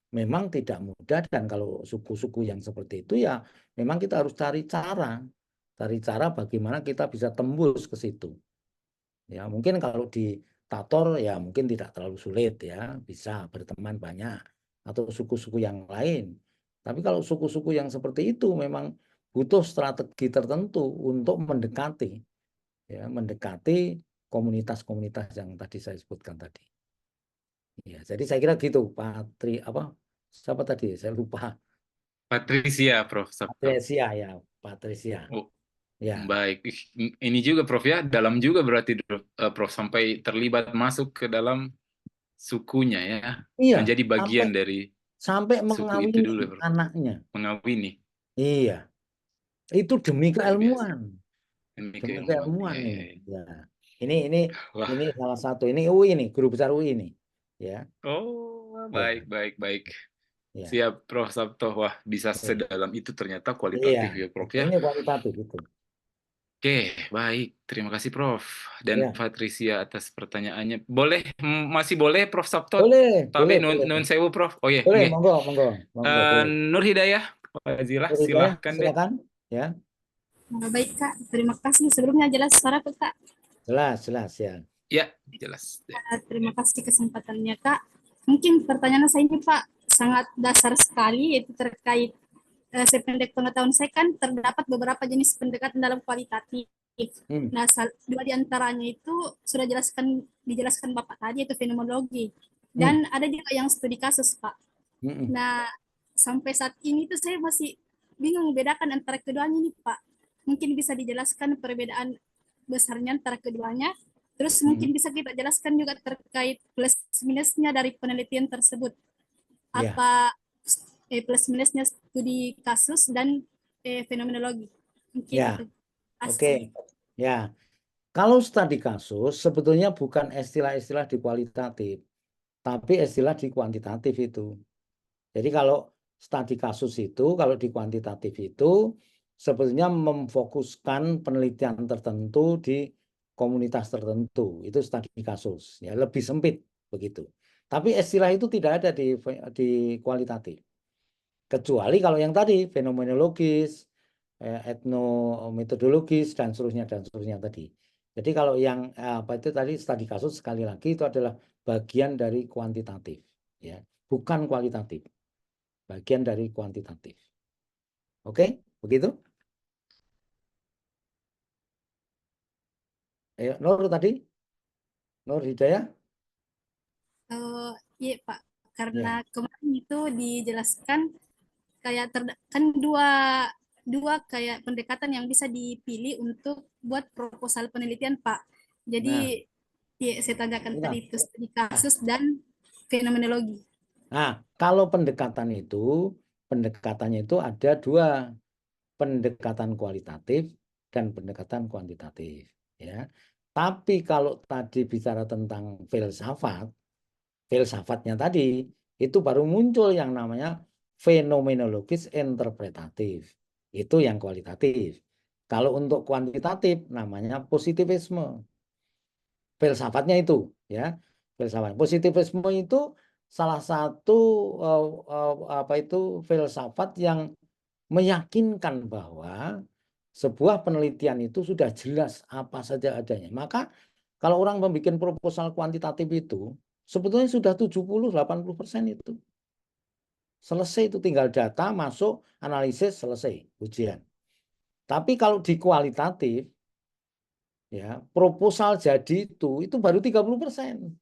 memang tidak mudah, dan kalau suku-suku yang seperti itu ya memang kita harus cari cara bagaimana kita bisa tembus ke situ. Ya, mungkin kalau di Tator ya mungkin tidak terlalu sulit, ya, bisa berteman banyak, atau suku-suku yang lain. Tapi kalau suku-suku yang seperti itu memang butuh strategi tertentu untuk mendekati komunitas-komunitas yang tadi saya sebutkan tadi. Ya, jadi saya kira gitu, siapa tadi? Saya lupa. Patricia, Prof. Sabto. Patricia, ya, Patricia. Oh, Ya, baik. Ini juga Prof ya, dalam juga berarti Prof sampai terlibat masuk ke dalam sukunya ya, iya, menjadi bagian dari sampai suku itu mengawini dulu, Prof. anaknya. Mengawini. Iya, itu demi Luar biasa. keilmuan, Ini demi keilmuan. keilmuan Ya, ini. ya, ya. Ya, ini Wah. salah satu. Ini UI nih, guru besar UI nih. Ya, Oh, ya, baik. ya. Siap, Prof. Sabto. Wah, bisa Oke. sedalam itu ternyata Iya, kualitatif ya, Prof ya. ini kualitatif itu. Oke, baik. Terima kasih, Prof. Dan Ya. Patricia atas pertanyaannya. Masih boleh, Prof. Sabto? Boleh, Tapi boleh. nun sewu, Prof. Oh iya, Boleh, nggih. monggo, boleh. Nur Hidayah, Fazilah, Boleh, ya, silahkan deh. silakan. Ya, Baik Kak, terima kasih. Sebelumnya jelas suara Kak. jelas ya. Ya, jelas. Terima kasih kesempatannya Kak. mungkin pertanyaan saya ini Pak sangat dasar sekali, yaitu terkait sependek pengetahuan saya kan terdapat beberapa jenis pendekatan dalam kualitatif. Nah, dua di antaranya itu sudah dijelaskan Bapak tadi, yaitu fenomenologi. Dan ada juga yang studi kasus, Pak. Nah, sampai saat ini tuh saya masih bingung membedakan antara keduanya nih, Pak. Mungkin bisa dijelaskan perbedaan besarnya antara keduanya. Terus mungkin bisa kita jelaskan juga terkait plus minusnya dari penelitian tersebut. Ya. Apa plus minusnya studi kasus dan fenomenologi. Mungkin Ya. itu. Oke. Ya. Kalau studi kasus sebetulnya bukan istilah-istilah di kualitatif, tapi istilah di kuantitatif itu. Jadi kalau studi kasus itu, kalau di kuantitatif itu sebetulnya memfokuskan penelitian tertentu di komunitas tertentu. Itu studi kasus, ya lebih sempit begitu. Tapi istilah itu tidak ada di kualitatif. Kecuali kalau yang tadi fenomenologis, etnometodologis dan seterusnya tadi. Jadi kalau yang apa itu tadi studi kasus sekali lagi itu adalah bagian dari kuantitatif, ya, bukan kualitatif. Bagian dari kuantitatif. Oke, begitu? Ayo, Nur tadi? Nur Hidayah? Iya Pak, karena Ya. kemarin itu dijelaskan kayak kan dua kayak pendekatan yang bisa dipilih untuk buat proposal penelitian Pak. Jadi Nah, ya, saya tanyakan iya. tadi itu studi kasus dan fenomenologi. Nah, kalau pendekatannya itu ada dua, pendekatan kualitatif dan pendekatan kuantitatif, ya. Tapi kalau tadi bicara tentang filsafatnya tadi itu baru muncul yang namanya fenomenologis interpretatif. Itu yang kualitatif. Kalau untuk kuantitatif namanya positivisme. Filsafatnya itu, ya. Filsafat positivisme itu salah satu apa itu filsafat yang meyakinkan bahwa sebuah penelitian itu sudah jelas apa saja adanya. Maka kalau orang membuat proposal kuantitatif itu sebetulnya sudah 70-80% itu. Selesai, itu tinggal data masuk, analisis, selesai, ujian. Tapi kalau di kualitatif, ya, proposal jadi itu baru 30%.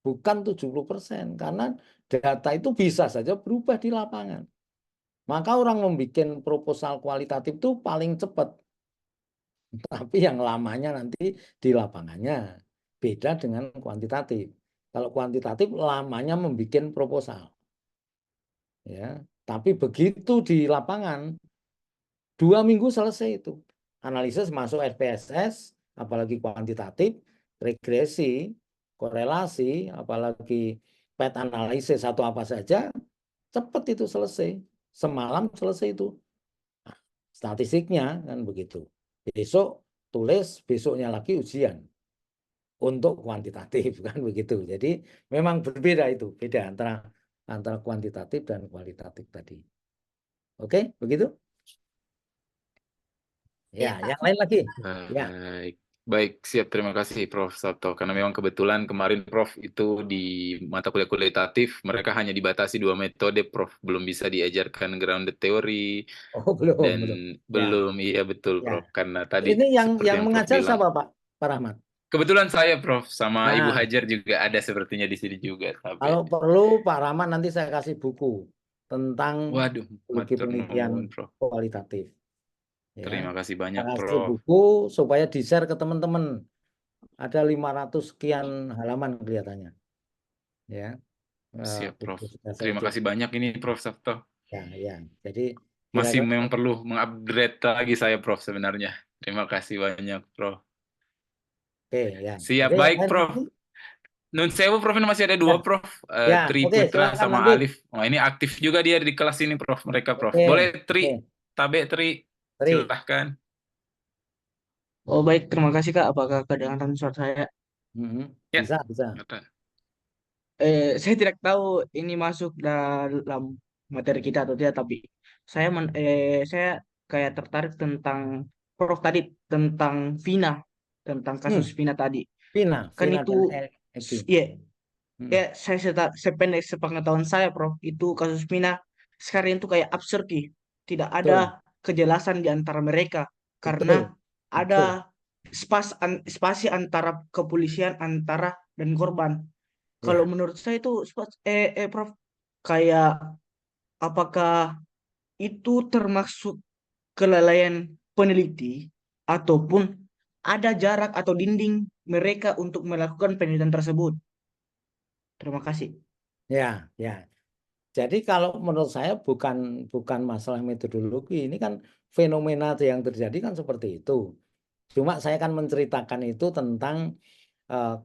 Bukan 70%, karena data itu bisa saja berubah di lapangan. Maka orang membuat proposal kualitatif itu paling cepat. Tapi yang lamanya nanti di lapangannya beda dengan kuantitatif. Kalau kuantitatif lamanya membuat proposal. Ya, tapi begitu di lapangan 2 minggu selesai itu. Analisis masuk SPSS, apalagi kuantitatif, regresi, korelasi, apalagi PET analisis atau apa saja, cepat itu selesai. Semalam selesai itu. Nah, statistiknya kan begitu. Besok tulis, besoknya lagi ujian untuk kuantitatif kan begitu. Jadi memang berbeda itu, beda antara kuantitatif dan kualitatif tadi. Oke, begitu? Ya, Iya Pak. yang lain lagi. Ya. Baik, baik, siap. Terima kasih, Prof. Sabto. Karena memang kebetulan kemarin Prof itu di mata kuliah kualitatif, mereka hanya dibatasi 2 metode, Prof. Belum bisa diajarkan grounded theory, Oh, belum, dan belum. Ya, belum, iya betul, ya. Prof. Karena tadi Ini seperti yang yang Prof mengajar bilang. siapa, Pak Rahmat? Kebetulan saya, Prof. Sama Ibu Nah, Hajar juga ada sepertinya di sini juga. Tapi, kalau perlu Pak Rahmat nanti saya kasih buku tentang waduh, metodologi matur penelitian nuwun, Prof. kualitatif. Ya, Terima kasih banyak, saya kasih Prof. buku supaya di-share ke teman-teman. Ada 500 sekian halaman kelihatannya. Ya, Siap, Prof. buku sudah saya Terima cek. kasih banyak ini, Prof. Sabto. Ya, ya. Jadi Masih kira-kira memang perlu mengupgrade lagi saya, Prof, sebenarnya. Terima kasih banyak, Prof. oke ya. Siap, Oke, yang baik, lain Prof. lagi? Nun sewu, Prof, ini masih ada Ya, 2, Prof. ya. Tri Oke, Putra silakan sama lanjut. Alif. Wah, ini aktif juga dia di kelas ini, Prof. Mereka, Prof. Oke, Boleh, Tri. oke. Tabe, Tri. Tri. Silahkan. Oh baik, terima kasih Kak. Apakah kedengaran suara saya? Ya, Bisa. kata. Saya tidak tahu ini masuk dalam materi kita atau tidak, tapi saya kayak tertarik tentang Prof tadi tentang Vina, tentang kasus Hmm, Vina tadi. Kan Vina itu, dan Eki. iya, Ya, sependek sepengetahuan saya, Prof, itu kasus Mina sekarang itu kayak absurd, Ki. Tidak Betul, ada kejelasan di antara mereka betul, karena betul. ada spasi antara kepolisian antara dan korban. Kalau Ya, menurut saya itu Prof, kayak apakah itu termasuk kelalaian peneliti ataupun ada jarak atau dinding mereka untuk melakukan penelitian tersebut? Terima kasih. ya, ya. Jadi kalau menurut saya bukan masalah metodologi, ini kan fenomena yang terjadi kan seperti itu. Cuma saya kan menceritakan itu tentang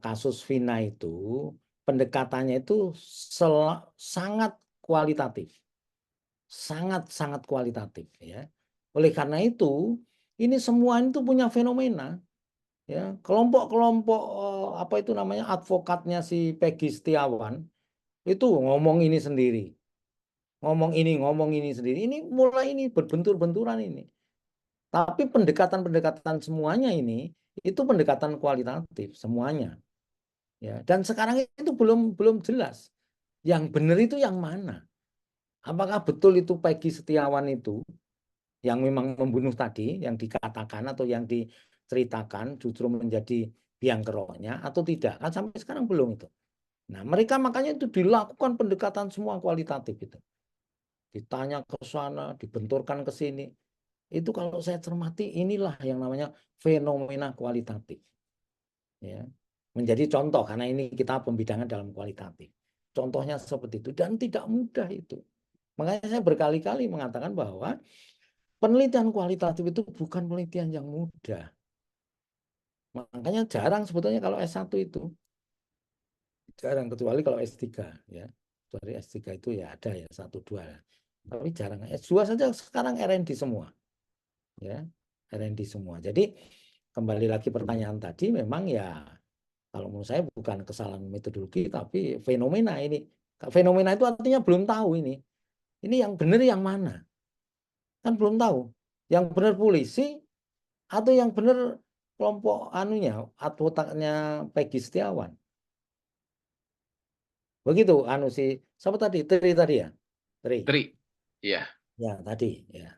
kasus Vina itu, pendekatannya itu sangat kualitatif, sangat kualitatif ya. Oleh karena itu, ini semua itu punya fenomena ya. Kelompok-kelompok apa itu namanya advokatnya si Peggy Setiawan itu ngomong ini sendiri. Ngomong ini sendiri. Ini mulai ini berbentur-benturan ini. Tapi pendekatan-pendekatan semuanya ini itu pendekatan kualitatif semuanya. Ya, dan sekarang itu belum jelas. Yang benar itu yang mana? Apakah betul itu Peggy Setiawan itu yang memang membunuh tadi, yang dikatakan atau yang diceritakan justru menjadi biang keroknya atau tidak? Kan sampai sekarang belum itu. Nah, mereka makanya itu dilakukan pendekatan semua kualitatif itu. Ditanya ke sana, dibenturkan ke sini. Itu kalau saya cermati inilah yang namanya fenomena kualitatif. Ya. Menjadi contoh karena ini kita pembidangan dalam kualitatif. Contohnya seperti itu dan tidak mudah itu. Makanya saya berkali-kali mengatakan bahwa penelitian kualitatif itu bukan penelitian yang mudah. Makanya jarang sebetulnya kalau S1 itu. Jarang kecuali kalau S3 ya. Kecuali S3 itu ya ada ya 1 2. Tapi jarang. S2 saja sekarang R&D semua. Ya. R&D semua. Jadi kembali lagi pertanyaan tadi memang ya kalau menurut saya bukan kesalahan metodologi tapi fenomena ini. Fenomena itu artinya belum tahu ini. Ini yang benar yang mana? Kan belum tahu. Yang benar polisi atau yang benar kelompok anunya, advokatnya Peggy Setiawan. Begitu anu si siapa tadi? Tri tadi ya? Tri. Ya. Ya, tadi ya.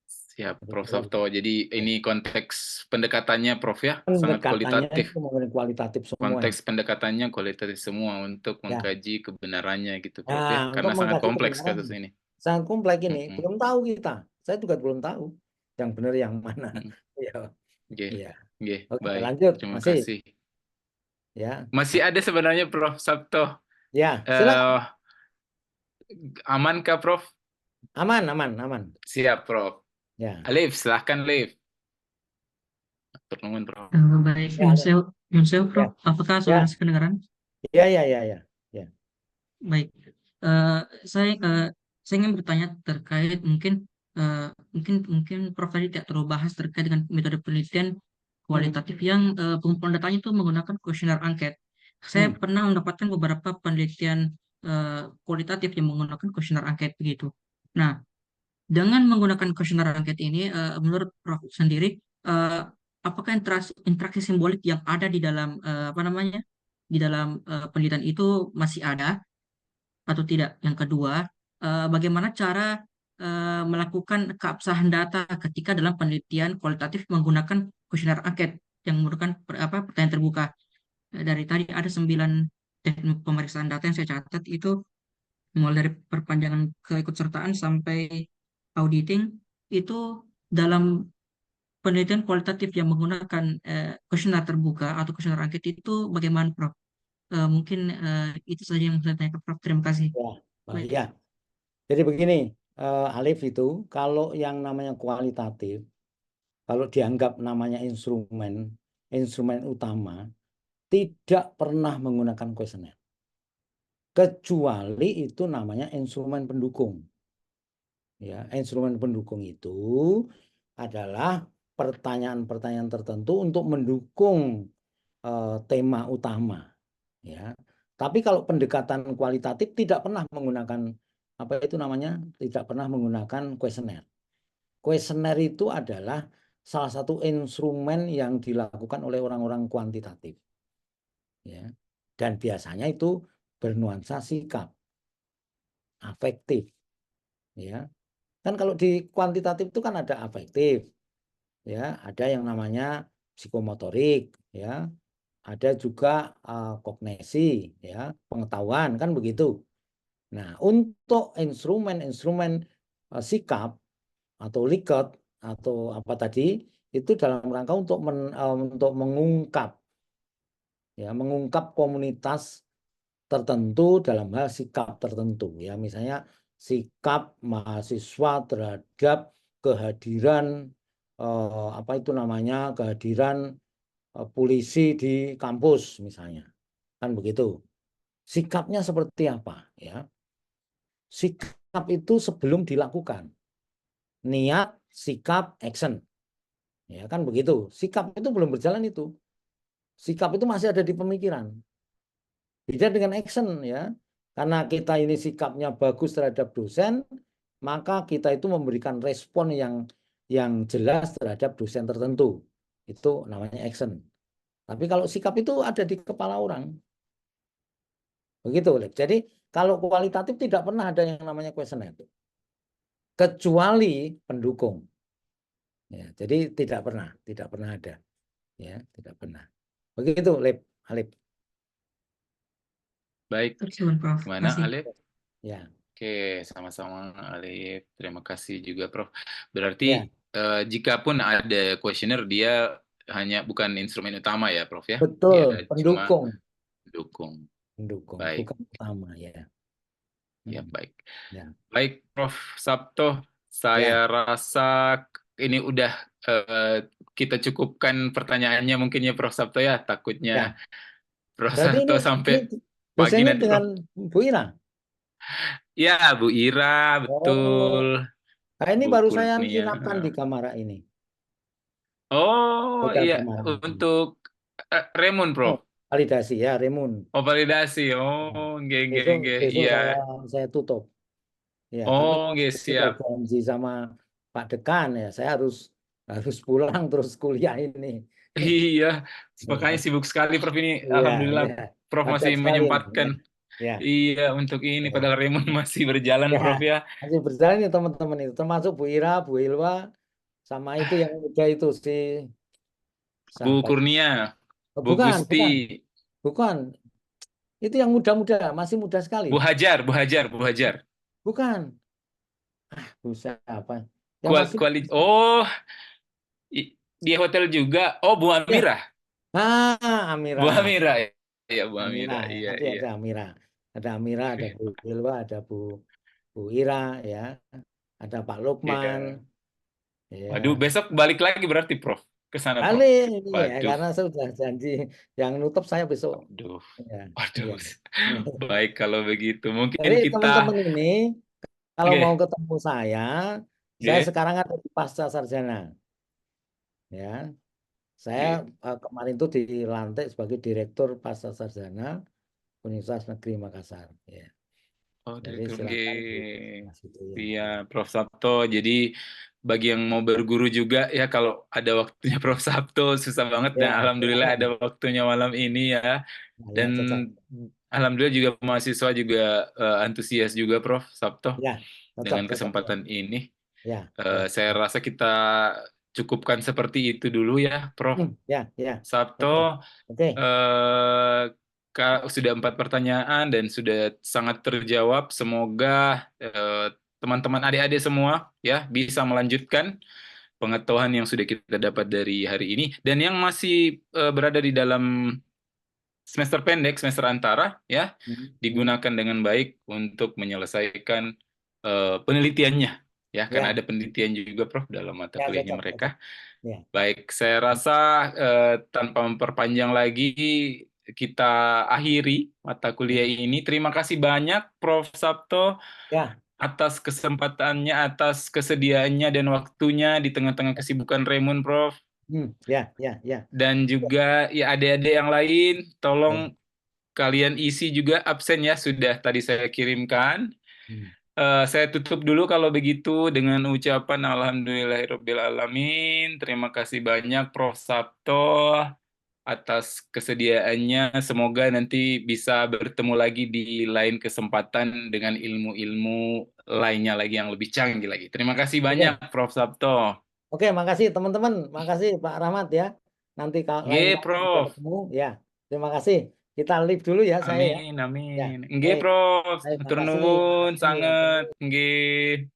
Siap, Prof. Sabto. Jadi ini konteks pendekatannya, Prof, ya, sangat Pendekatannya kualitatif. itu mengenai kualitatif semua. Konteks pendekatannya kualitatif semua untuk Ya. mengkaji kebenarannya gitu, Prof, Nah, ya. untuk Karena sangat mengkaji kompleks kebenaran. kasus ini. Sangat kompleks ini. Belum tahu kita. Saya juga belum tahu yang benar yang mana. Ya. Oke, Iya. Oke, baik. lanjut. Terima Masih. kasih. Ya. Masih ada sebenarnya, Prof. Sabto. Ya, silakan. Amankah, Prof? Aman. Siap, Prof. Ya. Alif, silahkan, Alif. Pertemuan, Prof. Baik, Ya, Yonseo, Prof. ya. Apakah suara saya kedengaran? Ya. Baik, saya ingin bertanya terkait mungkin Prof tadi tidak terlalu bahas terkait dengan metode penelitian kualitatif yang pengumpulan datanya itu menggunakan kuesioner angket. Saya pernah mendapatkan beberapa penelitian kualitatif yang menggunakan kuesioner angket begitu. Nah, dengan menggunakan kuesioner angket ini, menurut Prof sendiri, apakah interaksi simbolik yang ada di dalam penelitian itu masih ada atau tidak? Yang kedua, bagaimana cara melakukan keabsahan data ketika dalam penelitian kualitatif menggunakan kuesioner angket yang merupakan pertanyaan terbuka. Dari tadi ada 9 teknik pemeriksaan data yang saya catat itu mulai dari perpanjangan keikutsertaan sampai auditing itu dalam penelitian kualitatif yang menggunakan kuesioner terbuka atau kuesioner angket itu bagaimana, Prof? Mungkin itu saja yang saya tanya ke Prof. Terima kasih. Ya, Baik. ya. Jadi begini, Alif itu kalau yang namanya kualitatif, kalau dianggap namanya instrumen utama, tidak pernah menggunakan kuesioner. Kecuali itu namanya instrumen pendukung. Ya, instrumen pendukung itu adalah pertanyaan-pertanyaan tertentu untuk mendukung tema utama. Ya, tapi kalau pendekatan kualitatif tidak pernah menggunakan tidak pernah menggunakan kuesioner. Kuesioner itu adalah salah satu instrumen yang dilakukan oleh orang-orang kuantitatif. Ya. Dan biasanya itu bernuansa sikap, afektif, ya. Kan kalau di kuantitatif itu kan ada afektif, ya, ada yang namanya psikomotorik, ya, ada juga kognisi, ya, pengetahuan, kan begitu. Nah, untuk instrumen-instrumen sikap atau Likert atau apa tadi itu dalam rangka untuk mengungkap, ya, mengungkap komunitas tertentu dalam hal sikap tertentu, ya, misalnya sikap mahasiswa terhadap kehadiran apa itu namanya, kehadiran polisi di kampus misalnya, kan begitu. Sikapnya seperti apa, ya? Sikap itu sebelum dilakukan, niat, sikap, action, ya kan begitu. Sikap itu belum berjalan itu. Sikap itu masih ada di pemikiran. Beda dengan action, ya. Karena kita ini sikapnya bagus terhadap dosen, maka kita itu memberikan respon yang jelas terhadap dosen tertentu. Itu namanya action. Tapi kalau sikap itu ada di kepala orang. Begitu, Lep. Jadi kalau kualitatif tidak pernah ada yang namanya questionnaire. Kecuali pendukung. Ya, jadi tidak pernah ada. Ya, tidak pernah. Begitu, Lep, Alip. Baik, Terima Prof. gimana Kasih. Alif? Ya. Oke, sama-sama Alif. Terima kasih juga Prof. Berarti jika pun ada kuesioner, dia hanya bukan instrumen utama ya Prof ya? Betul, Dia cuma pendukung. pendukung. Baik. Bukan utama, ya. Ya, baik. Ya. Baik, Prof. Sabto, saya rasa ini udah kita cukupkan pertanyaannya mungkin ya Prof. Sabto ya. Takutnya Prof. Berarti Sabto sampai pagi dosennya nanti dengan Prof. Bu Ira? Ya, Bu Ira, betul. Nah, ini Bu baru saya Kurnia. inapkan di kamar ini. Oh Hotel iya, Kamara ini. untuk Remun, Prof. Validasi ya, Remun. Oh, validasi. Oh, Besok iya. saya tutup. Ya, Oh, tapi sudah siap. janji sama Pak Dekan ya, saya harus pulang terus kuliah ini. Iya, makanya sibuk sekali Prof ini. Iya, Alhamdulillah iya. Prof Padat masih sekali, menyempatkan. ya. Iya, untuk ini Ya. padahal Remun masih berjalan Ya, Prof ya. masih berjalan ya teman-teman itu, termasuk Bu Ira, Bu Ilwa, sama itu yang muda itu si Bu siapa? Kurnia, Bu Bukan. Gusti, Itu yang muda-muda, masih muda sekali. Bu Hajar. Bukan. Busa apa? Yang masih Oh, di hotel juga. Oh, Bu Amira. Amira. Bu Amira. Iya, Bu Amira. Iya, Nanti iya. ada Amira. Ada Amira, ada Bu Ilwa, ada Bu Ira, ya. Ada Pak Lukman. Iya. Ya. Waduh, besok balik lagi berarti Prof ke sana Prof. Balik, ya, Waduh. karena saya sudah janji yang nutup saya besok. Waduh. Ya. Waduh. Ya. Baik kalau begitu. Mungkin Jadi kita teman-teman ini kalau mau ketemu saya sekarang ada di Pasca Sarjana. Ya. Saya kemarin itu dilantik sebagai Direktur Pasca Sarjana Universitas Negeri Makassar. Ya. Oh, Jadi Direktur silakan. Iya, Prof Sabto. Jadi bagi yang mau berguru juga ya, kalau ada waktunya Prof Sabto susah banget, dan alhamdulillah ada waktunya malam ini ya. Dan alhamdulillah juga mahasiswa juga antusias juga Prof Sabto dengan kesempatan ini. Saya rasa kita cukupkan seperti itu dulu ya Prof Sabto. Sudah 4 pertanyaan dan sudah sangat terjawab. Semoga teman-teman adik-adik semua ya bisa melanjutkan pengetahuan yang sudah kita dapat dari hari ini, dan yang masih berada di dalam semester pendek, semester antara ya, digunakan dengan baik untuk menyelesaikan penelitiannya ya, karena ada penelitian juga Prof dalam mata kuliahnya mereka. Baik, saya rasa tanpa memperpanjang lagi, kita akhiri mata kuliah ini. Terima kasih banyak Prof Sabto atas kesempatannya, atas kesediaannya dan waktunya di tengah-tengah kesibukan Remun Prof. Dan juga ya adik-adik yang lain, tolong kalian isi juga absen ya, sudah tadi saya kirimkan. Saya tutup dulu kalau begitu dengan ucapan alhamdulillahirabbil alamin. Terima kasih banyak Prof Sabto atas kesediaannya. Semoga nanti bisa bertemu lagi di lain kesempatan dengan ilmu-ilmu lainnya lagi yang lebih canggih lagi. Terima kasih banyak, Prof. Sabto. Oke, makasih teman-teman. Makasih Pak Rahmat ya. Nanti lain Nggih, kali kita Prof. ketemu ya. Terima kasih. Kita live dulu ya saya ya. Amin, Ya, amin. Nggih, baik. Prof. Baik, Matur makasih. nuwun Makasih. sanget. Nggih.